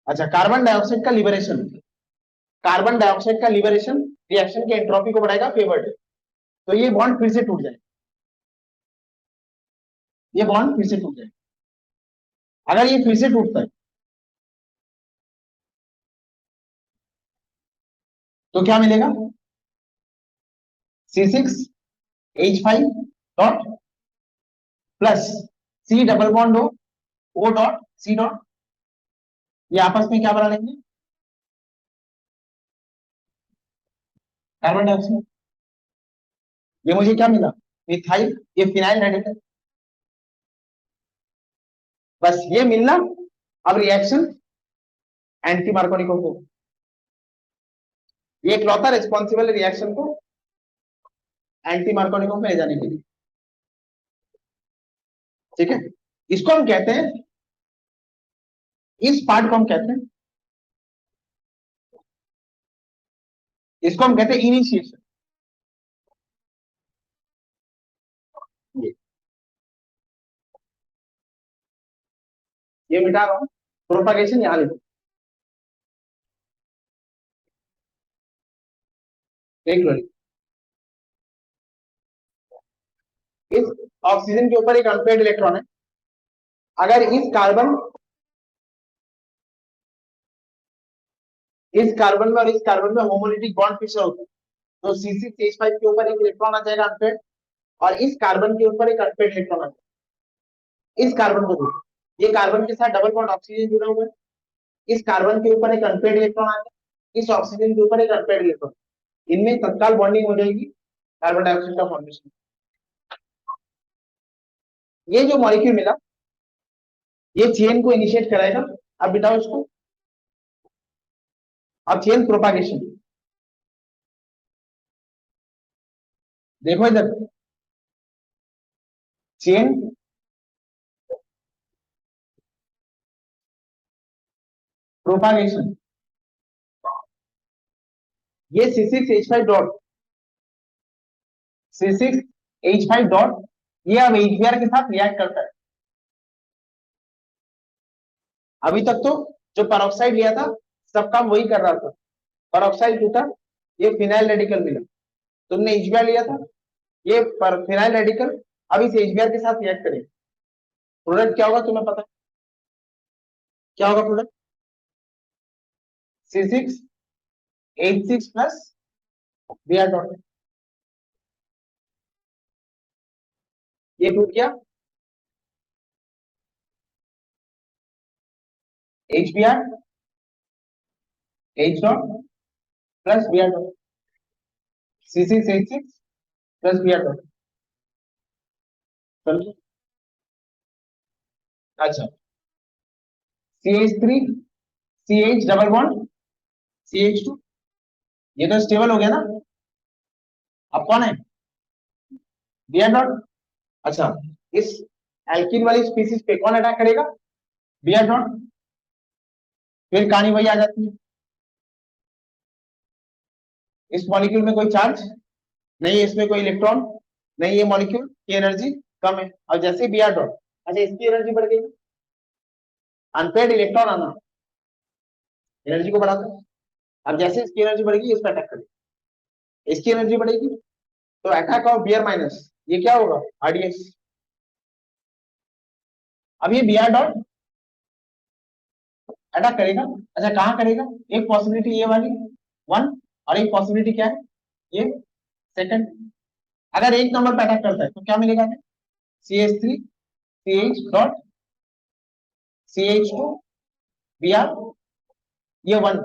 अच्छा कार्बन डाइऑक्साइड का लिबरेशन रिएक्शन की एंट्रोपी को बढ़ाएगा फेवर्ड। तो ये बॉन्ड फिर से टूट जाए, ये बॉन्ड फिर से टूट जाए। अगर ये फिर से टूटता है तो क्या मिलेगा C6H5 dot plus C double bond O dot C dot, ये आपस में क्या बना लेंगे कार्बन डाइऑक्साइड। ये मुझे क्या मिला मिथाइल, ये फिनाइल रेडिकल, बस ये मिलना। अब रिएक्शन एंटी मार्कोनिको को, ये इकलौता रिस्पॉन्सिबल रिएक्शन को एंटी मार्कोनिको में ले जाने के लिए। ठीक है, इसको हम कहते हैं, इस पार्ट को हम कहते हैं, इसको हम कहते हैं इनिशिएशन। ये मिटा रहा हूं, प्रोपागेशन यहां लिखो। देख लो इस ऑक्सीजन के ऊपर एक अनपेड इलेक्ट्रॉन है। अगर इस कार्बन में और इस कार्बन में होमोलिटिक बॉन्ड फिशर होता है तो C6H5 के ऊपर एक इलेक्ट्रॉन आ जाएगा अनपेड, और इस कार्बन के ऊपर एक अनपेड इलेक्ट्रॉन आ जाएगा। इस कार्बन को देखो, ये कार्बन के साथ डबल बॉन्ड ऑक्सीजन जुड़ा हुआ है, इस कार्बन के ऊपर एक अनपेड इलेक्ट्रॉन आ जाएगा, इस ऑक्सीजन के ऊपर एक अनपेड इलेक्ट्रॉन, इनमें तत्काल बॉन्डिंग हो जाएगी, कार्बन डाइऑक्साइड का फॉर्मेशन। ये जो मॉलिक्यूल मिला ये चेन को इनिशिएट कराएगा। अब बिठाओ इसको, अब चेन प्रोपागेशन देखो इधर, चेन प्रोपागेशन, ये C6H5 डॉट C6H5 डॉट ये अब HBr के साथ रिएक्ट करता है। अभी तक तो जो पेरोक्साइड लिया था सब काम वही कर रहा था, पेरोक्साइड टूटा, ये फिनाइल रेडिकल मिला, तुमने HBr लिया था, ये फिनाइल रेडिकल अब इस HBr के साथ रिएक्ट करेगा। प्रोडक्ट क्या होगा तुम्हें पता है, क्या होगा product C6H6 plus Br dot. ये टूट गया, H B R, H dot plus B R dot, C six H six plus B R dot. समझे? अच्छा, C H three, C H double bond, C H two, ये तो stable हो गया ना। अब कौन है? B R dot. अच्छा, इस एल्किन वाली स्पीसीज पे कौन अटैक करेगा? B R dot. फिर कहानी वही आ जाती है, इस मॉलिक्यूल में कोई चार्ज नहीं है, इसमें कोई इलेक्ट्रॉन नहीं, ये मॉलिक्यूल की एनर्जी कम है। और जैसे बी आर डॉट, अच्छा इसकी एनर्जी बढ़ गई, अनपेड इलेक्ट्रॉन आना एनर्जी को बढ़ाता है। अब जैसे इसकी एनर्जी बढ़ेगी, इस पर अटैक करेगी, इसकी एनर्जी बढ़ेगी, तो attack of B R minus, ये क्या होगा? आरडीएस। अब ये बी आर डॉट अटैक करेगा। अच्छा कहाँ करेगा? एक पॉसिबिलिटी ये वाली वन, और एक पॉसिबिलिटी क्या है? ये सेकंड। अगर एक नंबर पे अटैक करता है तो क्या मिलेगा? C H three, C H dot, C H two, B R, ये वन,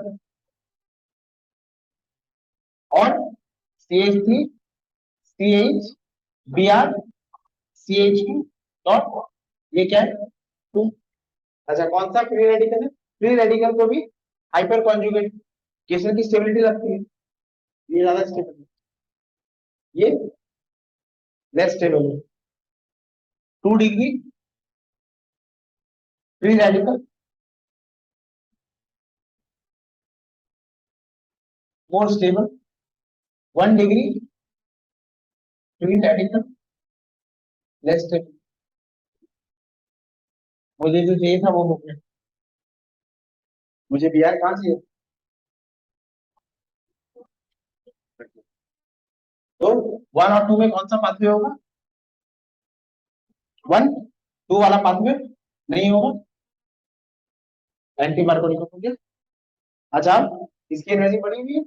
और C H three, C H, B R, C H two dot, ये क्या है? टू। अच्छा कौन सा फ्री रेडिकल है? फ्री रेडिकल को भी हाइपर कॉन्जुगेट केशन की स्टेबिलिटी लगती है, ये ज्यादा स्टेबल है, ये लेस स्टेबल है। 2 degree free radical, more stable. 1 degree free radical, less stable. मुझे जो चाहिए था वो हो गया, मुझे बी आर कहाँ चाहिए? तो 1 और 2 में कौन सा पाथवे होगा? 1, 2 वाला पाथवे नहीं होगा, एंटी मार्कोनिक हो गया। अच्छा अब इसकी एनर्जी बढ़ी हुई है,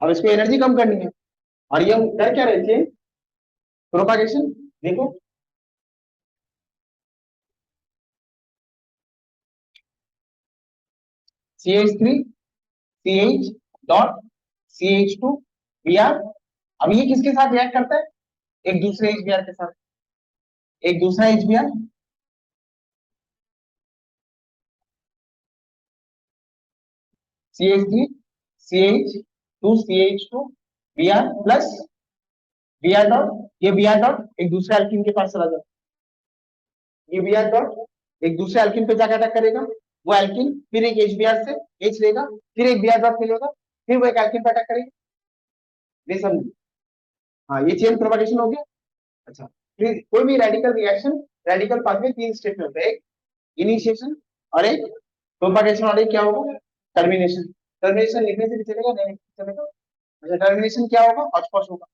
अब इसको एनर्जी कम करनी है, और ये हम कर क्या रहे थे? प्रोपागेशन। देखो C H three, C H dot, C H two, B R. अब ये किसके साथ रिएक्ट करता है? एक दूसरे एच बी आर के साथ, एक दूसरा H B R, C H three, C H two, C H two, B R plus B R dot, ये बी आर डॉट एक दूसरे एल्किन के पास चला जाता है, ये बी आर डॉट एक दूसरे एल्किन पे जाकर अटैक करेगा, वो एल्किन फिर एक एच बी आर से एच लेगा, फिर एक बी आर डॉट मिलेगा, फिर वो एक एल्किन पे अटैक करेगा। नहीं समझ? हाँ ये चेन प्रोपगेशन हो गया। अच्छा, फिर कोई भी radical reaction, radical pathway 3 step में होता है, एक इनिशिएशन, और एक प्रोपगेशन, और एक क्या होगा? टर्मिनेशन। टर्मिनेशन लिखने से भी चलेगा, नहीं लिखने से चलेगा। अच्छा टर्मिनेशन क्या होगा? हॉच पॉच होगा,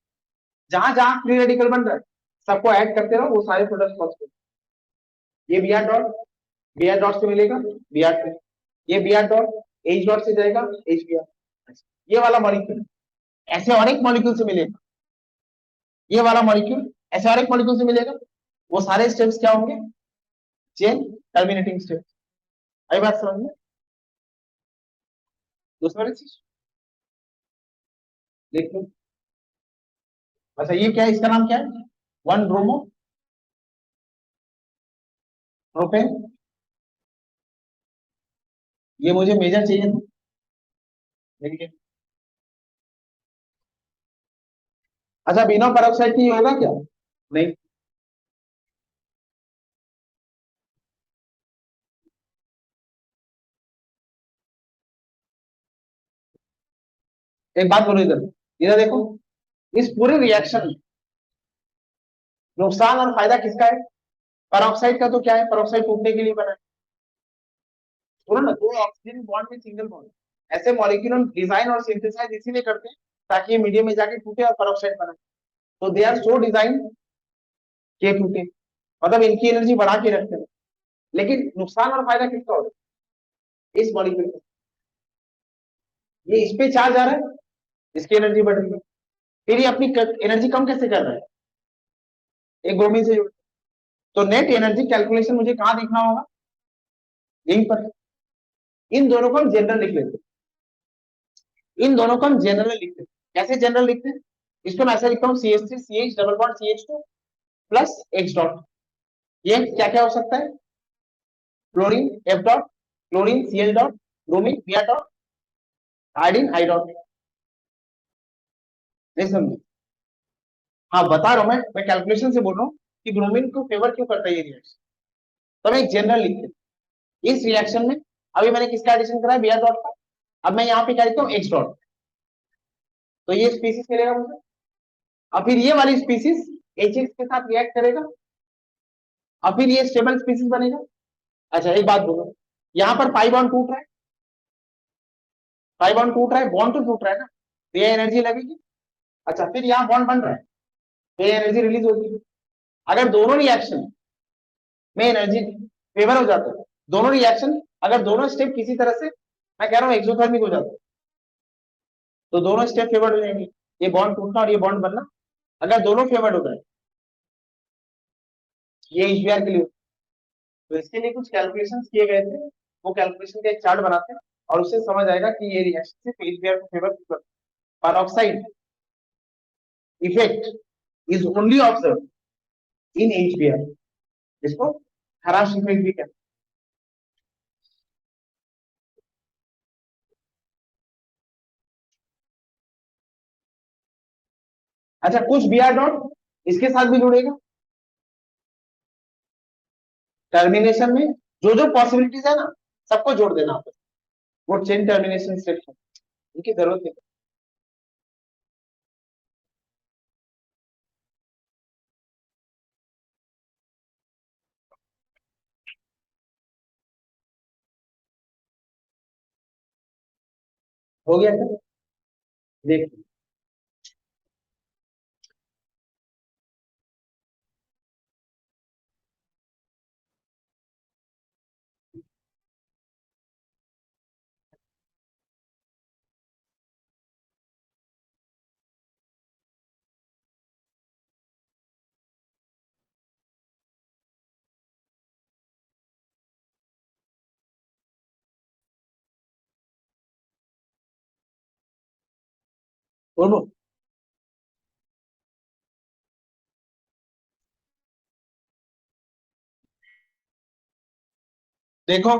जहां जहां फ्री रेडिकल बन रहा है सबको ऐड करते रहो, वो सारे प्रोडक्ट पॉसिबल। ये B R dot, B R dot से मिलेगा बी आर टू, ये B R dot H dot से जाएगा एच बी आर। ये वाला मॉलिक्यूल ऐसे और एक मॉलिक्यूल से मिलेगा, ये वाला मॉलिक्यूल ऐसे और एक मॉलिक्यूल से मिलेगा, वो सारे स्टेप्स क्या होंगे? Chain terminating step. आई बात समझ में? दूसरा चीज देखो, अच्छा ये क्या है? इसका नाम क्या है? 1 ब्रोमो प्रोपेन। ये मुझे मेजर चाहिए था, देखिए। अच्छा बिना पेरोक्साइड की होगा क्या? नहीं। एक बात बोलो, इधर इधर देखो, इस पूरे रिएक्शन में नुकसान और फायदा किसका है? पेरोक्साइड का तो क्या है? पेरोक्साइड टूटने के लिए बना है, बोलो ना, दो ऑक्सीजन बॉन्ड में सिंगल बॉन्ड। ऐसे मॉलिक्यूल हम डिजाइन और सिंथेसाइज इसीलिए करते हैं ताकि ये मीडियम में जाके टूटे और पेरोक्साइड बने। तो दे आर सो डिजाइन के टूटे, मतलब इनकी एनर्जी बढ़ा के रखते हैं। लेकिन नुकसान और फायदा किसका होगा? इस मॉलिक्यूल का, ये इस पे चार्ज आ रहा है, इसकी एनर्जी बढ़ रही है, फिर ये अपनी एनर्जी कम कैसे कर रहा है? एक ब्रोमीन से जुड़, तो नेट एनर्जी कैलकुलेशन मुझे कहां देखना होगा, यहीं पर। इन दोनों को हम जनरल लिख लेते हैं, इन दोनों को हम जनरल लिखते हैं। कैसे जनरल लिखते हैं, इसको मैं ऐसे लिखता हूँ CH3 CH double bond CH2 plus X dot. ये क्या क्या हो सकता है, chlorine F dot, chlorine Cl dot, bromine Br dot, iodine I dot. नहीं समझे, हाँ बता रहा हूं मैं कैलकुलेशन से बोल रहा हूँ कि ब्रोमीन को फेवर क्यों करता है ये रिएक्शन। तो मैं एक जनरल लिखते हैं इस रिएक्शन में। अभी मैंने किसका एडिशन करा है, Br डॉट का। अब मैं यहाँ पे क्या लिखता हूँ, X डॉट। तो ये स्पीसीज मिलेगा मुझे। अब फिर ये वाली स्पीसीज HX के साथ रिएक्ट करेगा, अब फिर ये स्टेबल स्पीसीज बनेगा। अच्छा एक बात बोलो, यहाँ पर पाई बॉन्ड टूट रहा है, पाई बॉन्ड टूट रहा है, बॉन्ड तो टूट रहा है ना, तो ये एनर्जी लगेगी। अच्छा फिर यहाँ बॉन्ड बन रहा है, तो ये एनर्जी रिलीज होगी। अगर दोनों रिएक्शन में एनर्जी फेवर हो जाता है, दोनों रिएक्शन अगर दोनों स्टेप किसी तरह से, मैं कह रहा हूँ एक्सोथर्मिक हो जाता है, तो दोनों स्टेप फेवर्ड हो जाएंगे। ये बॉन्ड टूटना और ये बॉन्ड बनना अगर दोनों फेवर्ड हो गए, ये HBr के लिए। तो इसके लिए कुछ कैलकुलेशंस किए गए थे, वो कैलकुलेशन का एक चार्ट बनाते हैं और उससे समझ आएगा कि ये रिएक्शन सिर्फ HBr को फेवर करता है। Peroxide effect is only observe in HBr, इसको हराश इफेक्ट भी कहते हैं। अच्छा कुछ Br डॉट इसके साथ भी जुड़ेगा टर्मिनेशन में, जो जो पॉसिबिलिटीज है ना सबको जोड़ देना आप, वो चेन टर्मिनेशन स्टेप्स इनकी जरूरत नहीं। हो गया क्या, देख। बोलो, देखो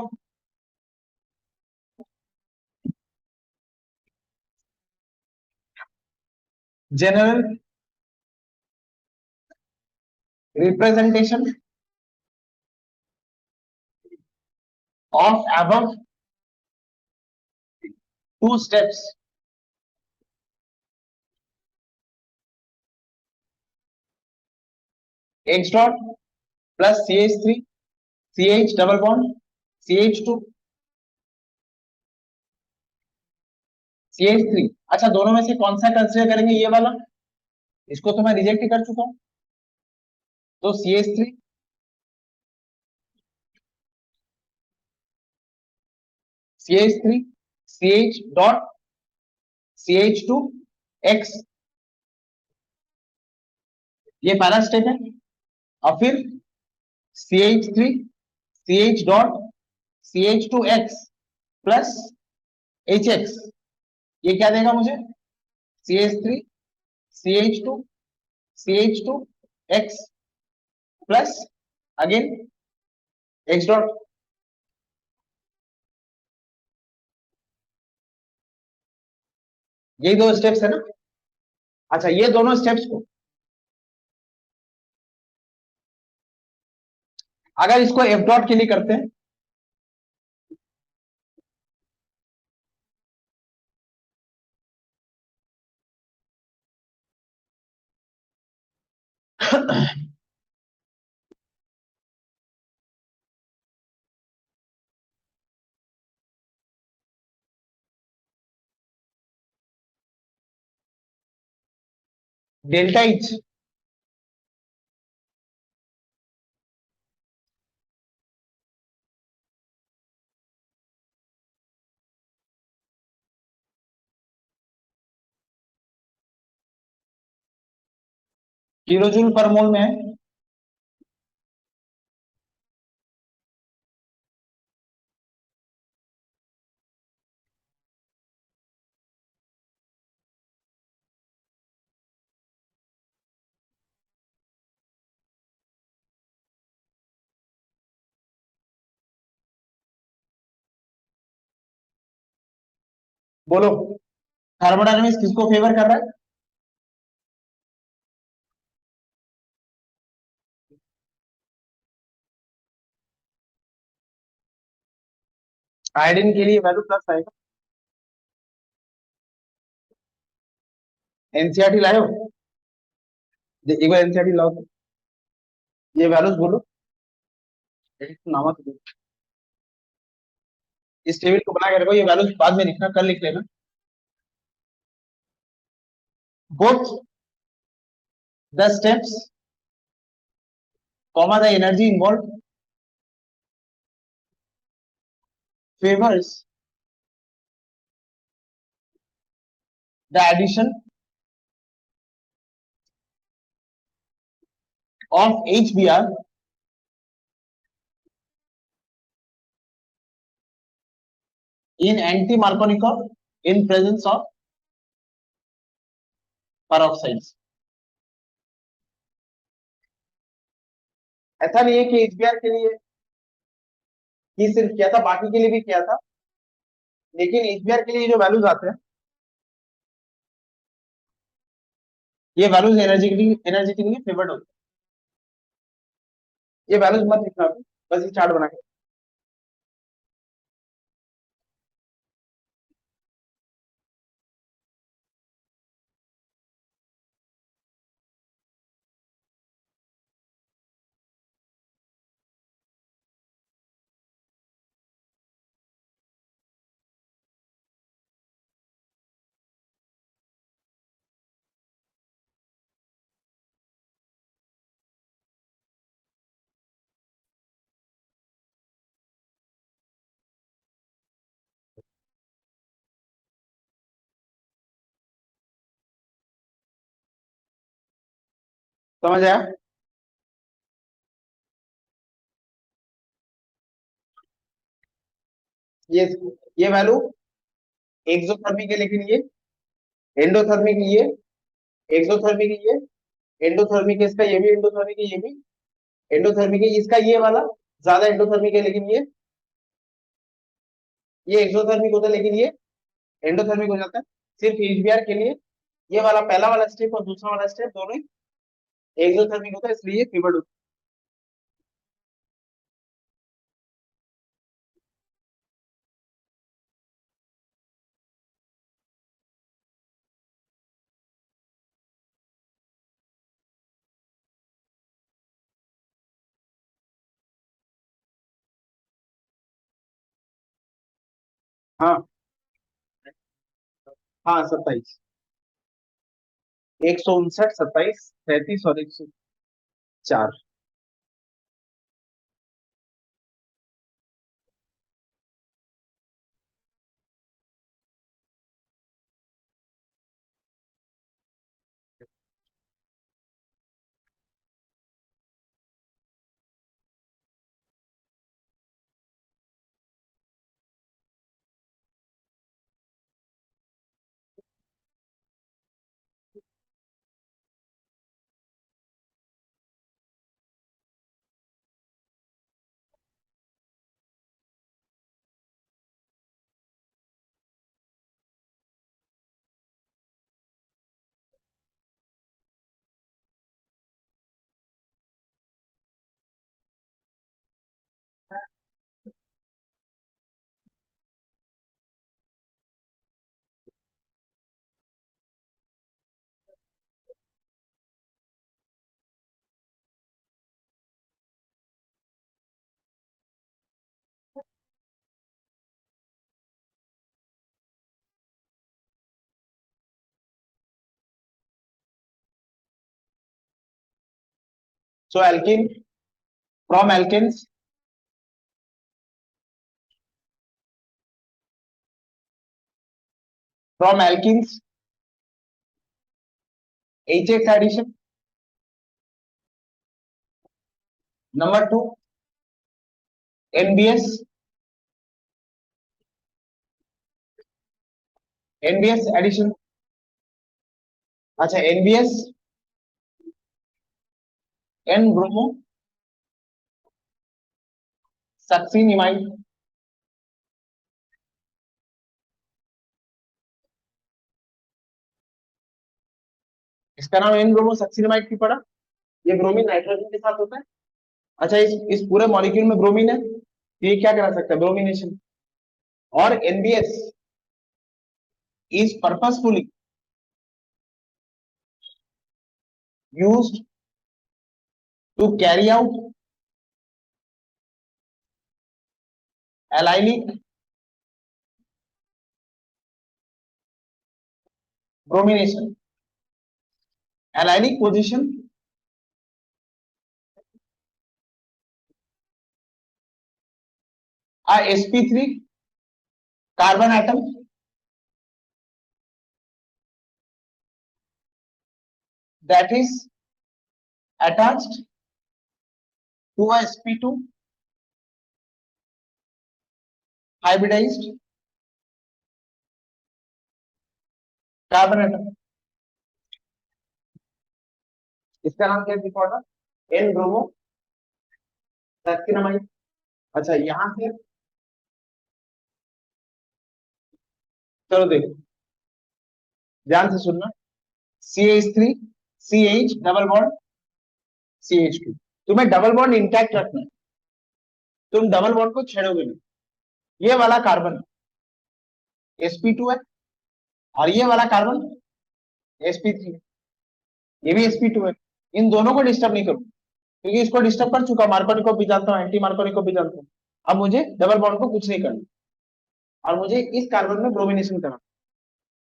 general representation of above two steps, X dot plus CH3 CH double bond CH2 CH3। अच्छा दोनों में से कौन सा कंसीडर करेंगे, ये वाला, इसको तो मैं रिजेक्ट ही कर चुका हूं। तो CH3 CH3 CH dot CH2 X, ये पहला स्टेप है। और फिर CH3 CH dot CH2X plus HX, ये क्या देगा मुझे, CH3 CH2 CH2X plus again X dot. ये दो स्टेप्स है ना। अच्छा ये दोनों स्टेप्स को अगर इसको F डॉट के लिए करते हैं, डेल्टा H किलो जूल पर मोल में है। बोलो, थर्मोडायनेमिक्स किसको फेवर कर रहा है? आयोडीन के लिए वैल्यू प्लस आएगा। एनसीईआरटी लाए हो? एक बार एनसीईआरटी लाओ तो। ये वैल्यूज बोलो, एक नामा तो दो। इस टेबल को बना के रखो, ये वैल्यूज बाद में लिखना, कल लिख लेना। Both the steps comma the energy involve favours the addition of HBr in anti-Markovnikov in presence of peroxides। ऐसा नहीं है कि HBr के लिए ही सिर्फ किया था, बाकी के लिए भी किया था, लेकिन HBr के लिए जो वैल्यूज आते हैं, ये वैल्यूज एनर्जेटिकली फेवर्ड होते हैं। ये वैल्यूज मत लिखना अभी, बस ये चार्ट बना के। समझ आया? ये ये वैल्यू एक्सोथर्मिक है, लेकिन ये एंडोथर्मिक, ये एक्सोथर्मिक, ये एंडोथर्मिक है, इसका ये भी एंडोथर्मिक है, ये भी एंडोथर्मिक है, इसका ये वाला ज्यादा एंडोथर्मिक है, लेकिन ये एक्सोथर्मिक होता है, लेकिन ये एंडोथर्मिक हो जाता है। सिर्फ एचबीआर के लिए ये वाला पहला वाला स्टेप और दूसरा वाला स्टेप दोनों ही एक्सोथर्मिक होता है, इसलिए फीवर्ड होता है। हाँ हाँ, 27, 159, 27, 37 और 104। So alkene, from alkenes, from alkenes HX addition. Number 2, NBS, NBS addition. अच्छा, NBS, N ब्रोमो सक्सिनिमाइड, इसका नाम एन ब्रोमो सक्सिनामाइड क्यों पड़ा? ये ब्रोमीन नाइट्रोजन के साथ होता है। अच्छा, इस पूरे मॉलिक्यूल में ब्रोमीन है, तो ये क्या करा सकता है? ब्रोमिनेशन। और NBS is purposefully used to carry out allylic bromination. Allylic position a sp3 carbon atom that is attached to a sp2 hybridized carbon atom। इसका नाम क्या है? N bromo succinimide. अच्छा, यहां से चलो देखो, ध्यान से सुनना। CH3 CH double bond CH2, तुम्हें डबल बॉन्ड इंटैक्ट रखना है, तुम डबल बॉन्ड को छेड़ोगे नहीं। ये वाला कार्बन sp2 है और ये वाला कार्बन sp3 है, ये भी sp2 है। इन दोनों को डिस्टर्ब नहीं करो, क्योंकि इसको डिस्टर्ब कर चुका, मार्कोनिको भी जानता हूँ, एंटी मार्कोनिको भी जानता हूँ। अब मुझे डबल बॉन्ड को कुछ नहीं करना और मुझे इस कार्बन में ब्रोमिनेशन करना।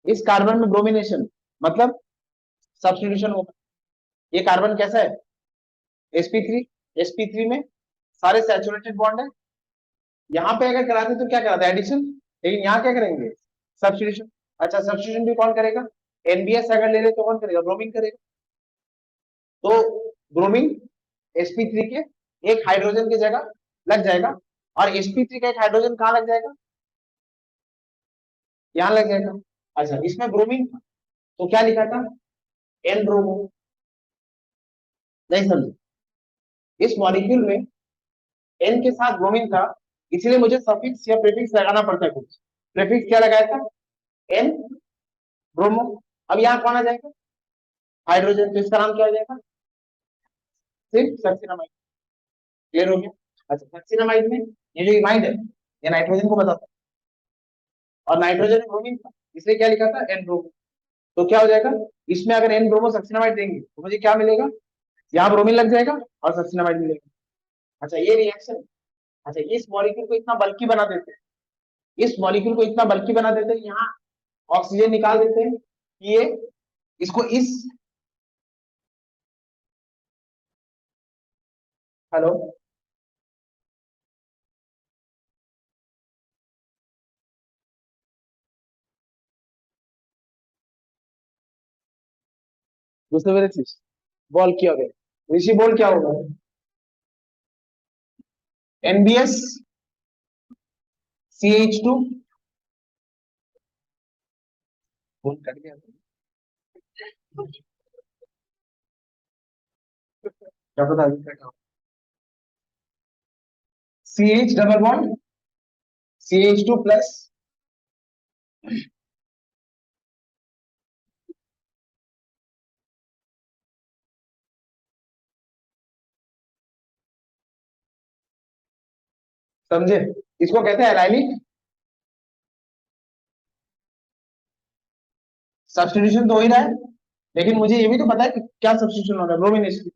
इस कार्बन में ब्रोमिनेशन मतलब सब्स्टिट्यूशन होगा। ये कार्बन कैसा है? sp3। sp3 में सारे सैचुरेटेड बॉन्ड है। यहाँ पे अगर कराते तो क्या कराते? एडिशन। लेकिन यहाँ क्या करेंगे? सब्स्टिट्यूशन। अच्छा, सब्स्टिट्यूशन भी कौन करेगा? एनबीएस अगर ले ले तो कौन करेगा? ब्रोमीन करेगा। तो ब्रोमीन sp3 के एक हाइड्रोजन की जगह लग जाएगा और sp3 का एक हाइड्रोजन कहाँ लग जाएगा? यहाँ लग जाएगा। अच्छा, इसमें ब्रोमीन था तो क्या लिखा था? N bromo. नहीं समझे? इस मॉलिक्यूल में एन के साथ ब्रोमीन था, इसलिए मुझे सफिक्स या प्रीफिक्स लगाना पड़ता है कुछ। प्रीफिक्स क्या लगाया था? N bromo. अब यहाँ कौन आ जाएगा? हाइड्रोजन। तो इसका नाम क्या हो जाएगा? सिर्फ सक्सिनामाइड। क्लियर हो गया? अच्छा, सक्सिनामाइड में ये जो इमाइड है ये नाइट्रोजन को बताता है और नाइट्रोजन में ब्रोमीन था, इसलिए क्या लिखा था? N bromo. तो क्या हो जाएगा? इसमें अगर एन ब्रोमो सक्सिनामाइड देंगे तो मुझे क्या मिलेगा? यहाँ ब्रोमीन लग जाएगा और सक्सिनामाइड मिलेगा। अच्छा, ये रिएक्शन। अच्छा, इस मॉलिक्यूल को इतना बल्कि बना देते हैं, इस मॉलिक्यूल को इतना बल्कि बना देते हैं, यहाँ ऑक्सीजन निकाल देते हैं कि ये इसको इस हेलो दूसरे मेरे चीज बॉल किया गया। ऋषि बोल क्या होगा? एनबीएस CH2 बोल कट गया। क्या पता अभी कटा। CH double bond CH2 plus समझे? इसको कहते हैं एलाइलिक सब्स्टिट्यूशन। तो हो ही रहा है, लेकिन मुझे ये भी तो पता है कि क्या सब्स्टिट्यूशन हो रहा है? ब्रोमिनेशन।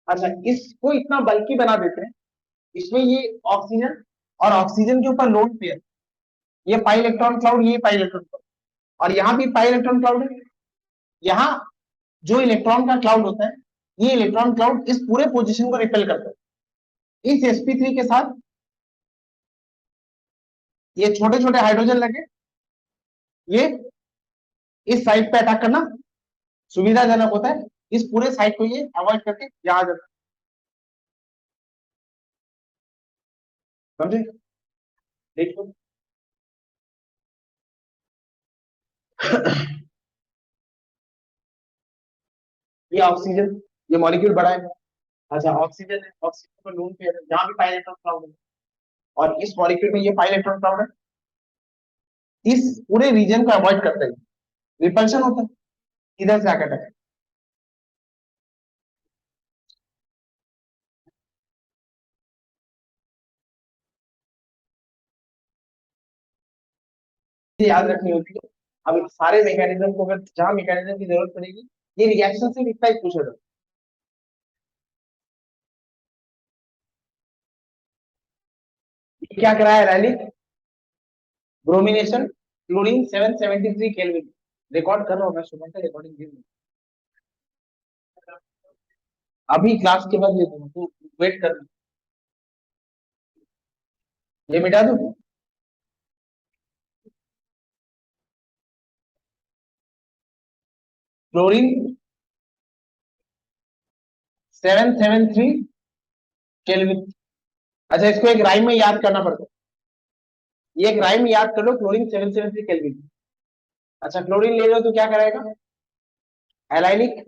अच्छा, इसको इतना बल्कि बना देते हैं, इसमें ये ऑक्सीजन और ऑक्सीजन के ऊपर लोन पेयर, ये पाई इलेक्ट्रॉन क्लाउड, ये पाई इलेक्ट्रॉन क्लाउड और यहाँ भी पाई इलेक्ट्रॉन क्लाउड है। यहाँ जो इलेक्ट्रॉन का क्लाउड होता है, ये इलेक्ट्रॉन क्लाउड इस पूरे पोजीशन को रिपेल करता है। इस sp3 के साथ ये छोटे छोटे हाइड्रोजन लगे, ये इस साइड पे अटैक करना सुविधाजनक होता है, इस पूरे साइड को ये अवॉइड करके यहां जाता है। समझे? देखो ये ऑक्सीजन, ये मॉलिक्यूल बड़ा है। अच्छा, ऑक्सीजन है, ऑक्सीजन को लोन पेयर है, जहां भी पाई इलेक्ट्रॉन क्लाउड है और इस मॉलिक्यूल में ये पाई इलेक्ट्रॉन क्लाउड है, इस पूरे रीजन को अवॉइड करता है, रिपल्शन होता है, इधर से आकर अटैक। ये याद रखनी होती है। अब सारे मैकेनिज्म को अगर जहां मैकेनिज्म की जरूरत पड़ेगी, ये रिएक्शन से इतना ही पूछा जाता है। क्या कराया rally? Bromination chlorine 773 kelvin. Record कर रहा हूँ मैं, सुबह से रिकॉर्डिंग अभी क्लास के बाद दे दूंगा, तू वेट कर। ये मिटा दूं? Chlorine 773 kelvin. अच्छा, इसको एक राइम में याद करना पड़ता है। ये एक राइम याद कर लो, क्लोरीन 773 केल्विन। अच्छा, क्लोरीन ले लो तो क्या कराएगा? एलाइलिक।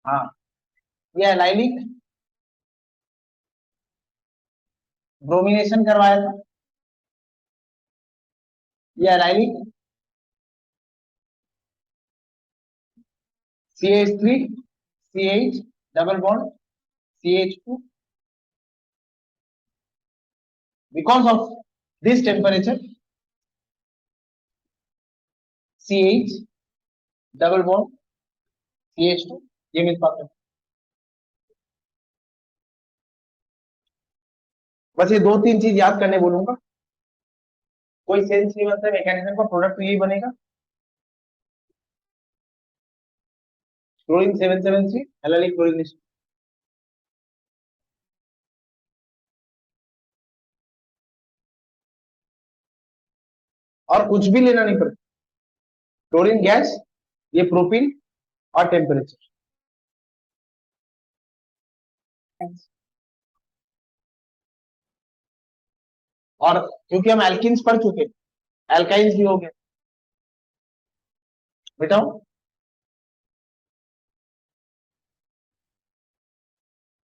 हाँ, ये एलाइलिक ब्रोमिनेशन करवाया था। ये allylic CH3 CH double bond CH2, because of this temperature CH double bond CH2 ये मिल पाता है। बस ये दो तीन चीज याद करने बोलूंगा, कोई सेंस नहीं बनता मैकेनिज्म का, प्रोडक्ट तो यही बनेगा। Chlorine 773 allylic chlorine. और कुछ भी लेना नहीं पड़ता, क्लोरीन गैस, ये प्रोपीन और टेम्परेचर। और क्योंकि हम एल्किन्स पढ़ चुके, एल्काइंस भी हो गए। बताओ।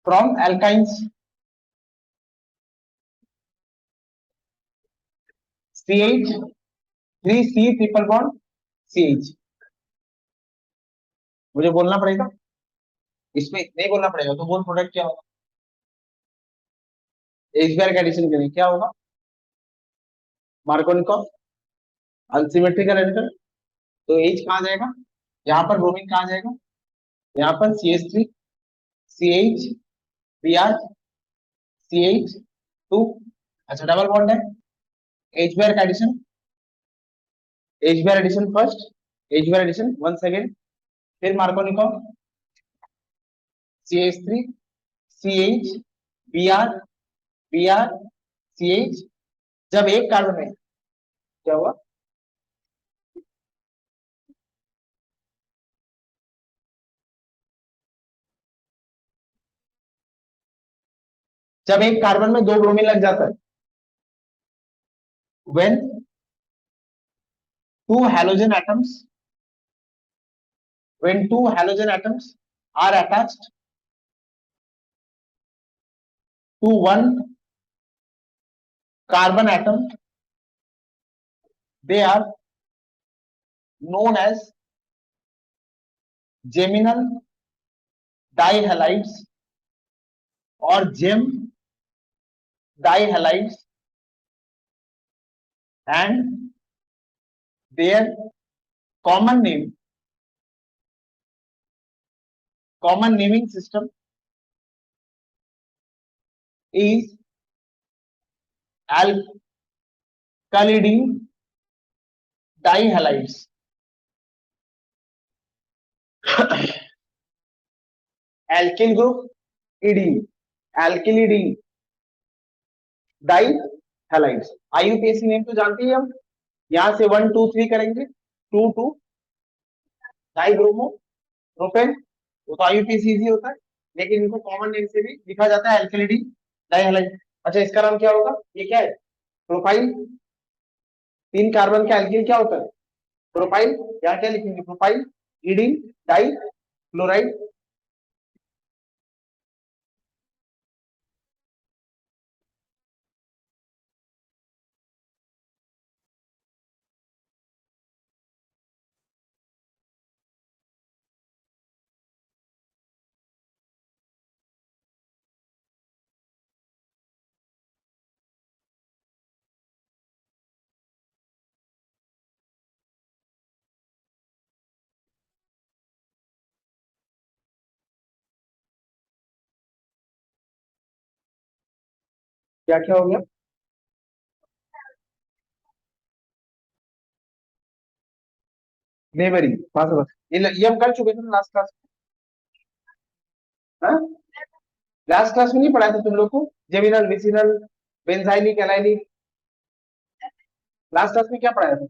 From alkynes CH3C triple bond CH। मुझे बोलना पड़ेगा, इसमें नहीं बोलना पड़ेगा तो बोल, प्रोडक्ट क्या होगा? एच बार का एडिशन के लिए क्या होगा? Markovnikov unsymmetrical addition. तो H कहाँ जाएगा? यहाँ पर ब्रोमीन कहाँ जाएगा? यहाँ पर CH3CH Br CH2। अच्छा, डबल बॉन्ड है, एच बार का एडिशन, एच बार एडिशन फर्स्ट, एच बार एडिशन वन सेकेंड, फिर मार्कोनिकॉफ CH3 CH Br जब एक कार्बन में क्या हुआ? जब एक कार्बन में दो ब्रोमीन लग जाता है, when two halogen atoms when two halogen atoms are attached to one carbon atom, they are known as geminal dihalides or gem dihalides, and their common name, common naming system is alkylidene dihalides. Alkyl group idene, alkylidene dihalides. IUPAC name तो जानते ही हम, यहां से 1 2 3 करेंगे, 2 2 dibromo propane, वो तो IUPAC easy होता है, लेकिन इनको कॉमन नेम से भी लिखा जाता है, एल्किलिडी डाइहैलाइड। अच्छा, इसका नाम क्या होगा? ये क्या है? प्रोपाइल। तीन कार्बन का एल्किल क्या होता है? प्रोपाइल। यहाँ क्या लिखेंगे? Propyl idene di chloride. क्या क्या हो गया? नेबरिंग, ये हम कर चुके थे लास्ट क्लास में। लास्ट क्लास में नहीं पढ़ाया था तुम लोग को? Geminal, vicinal, benzylic, allylic, last class में क्या पढ़ाया था?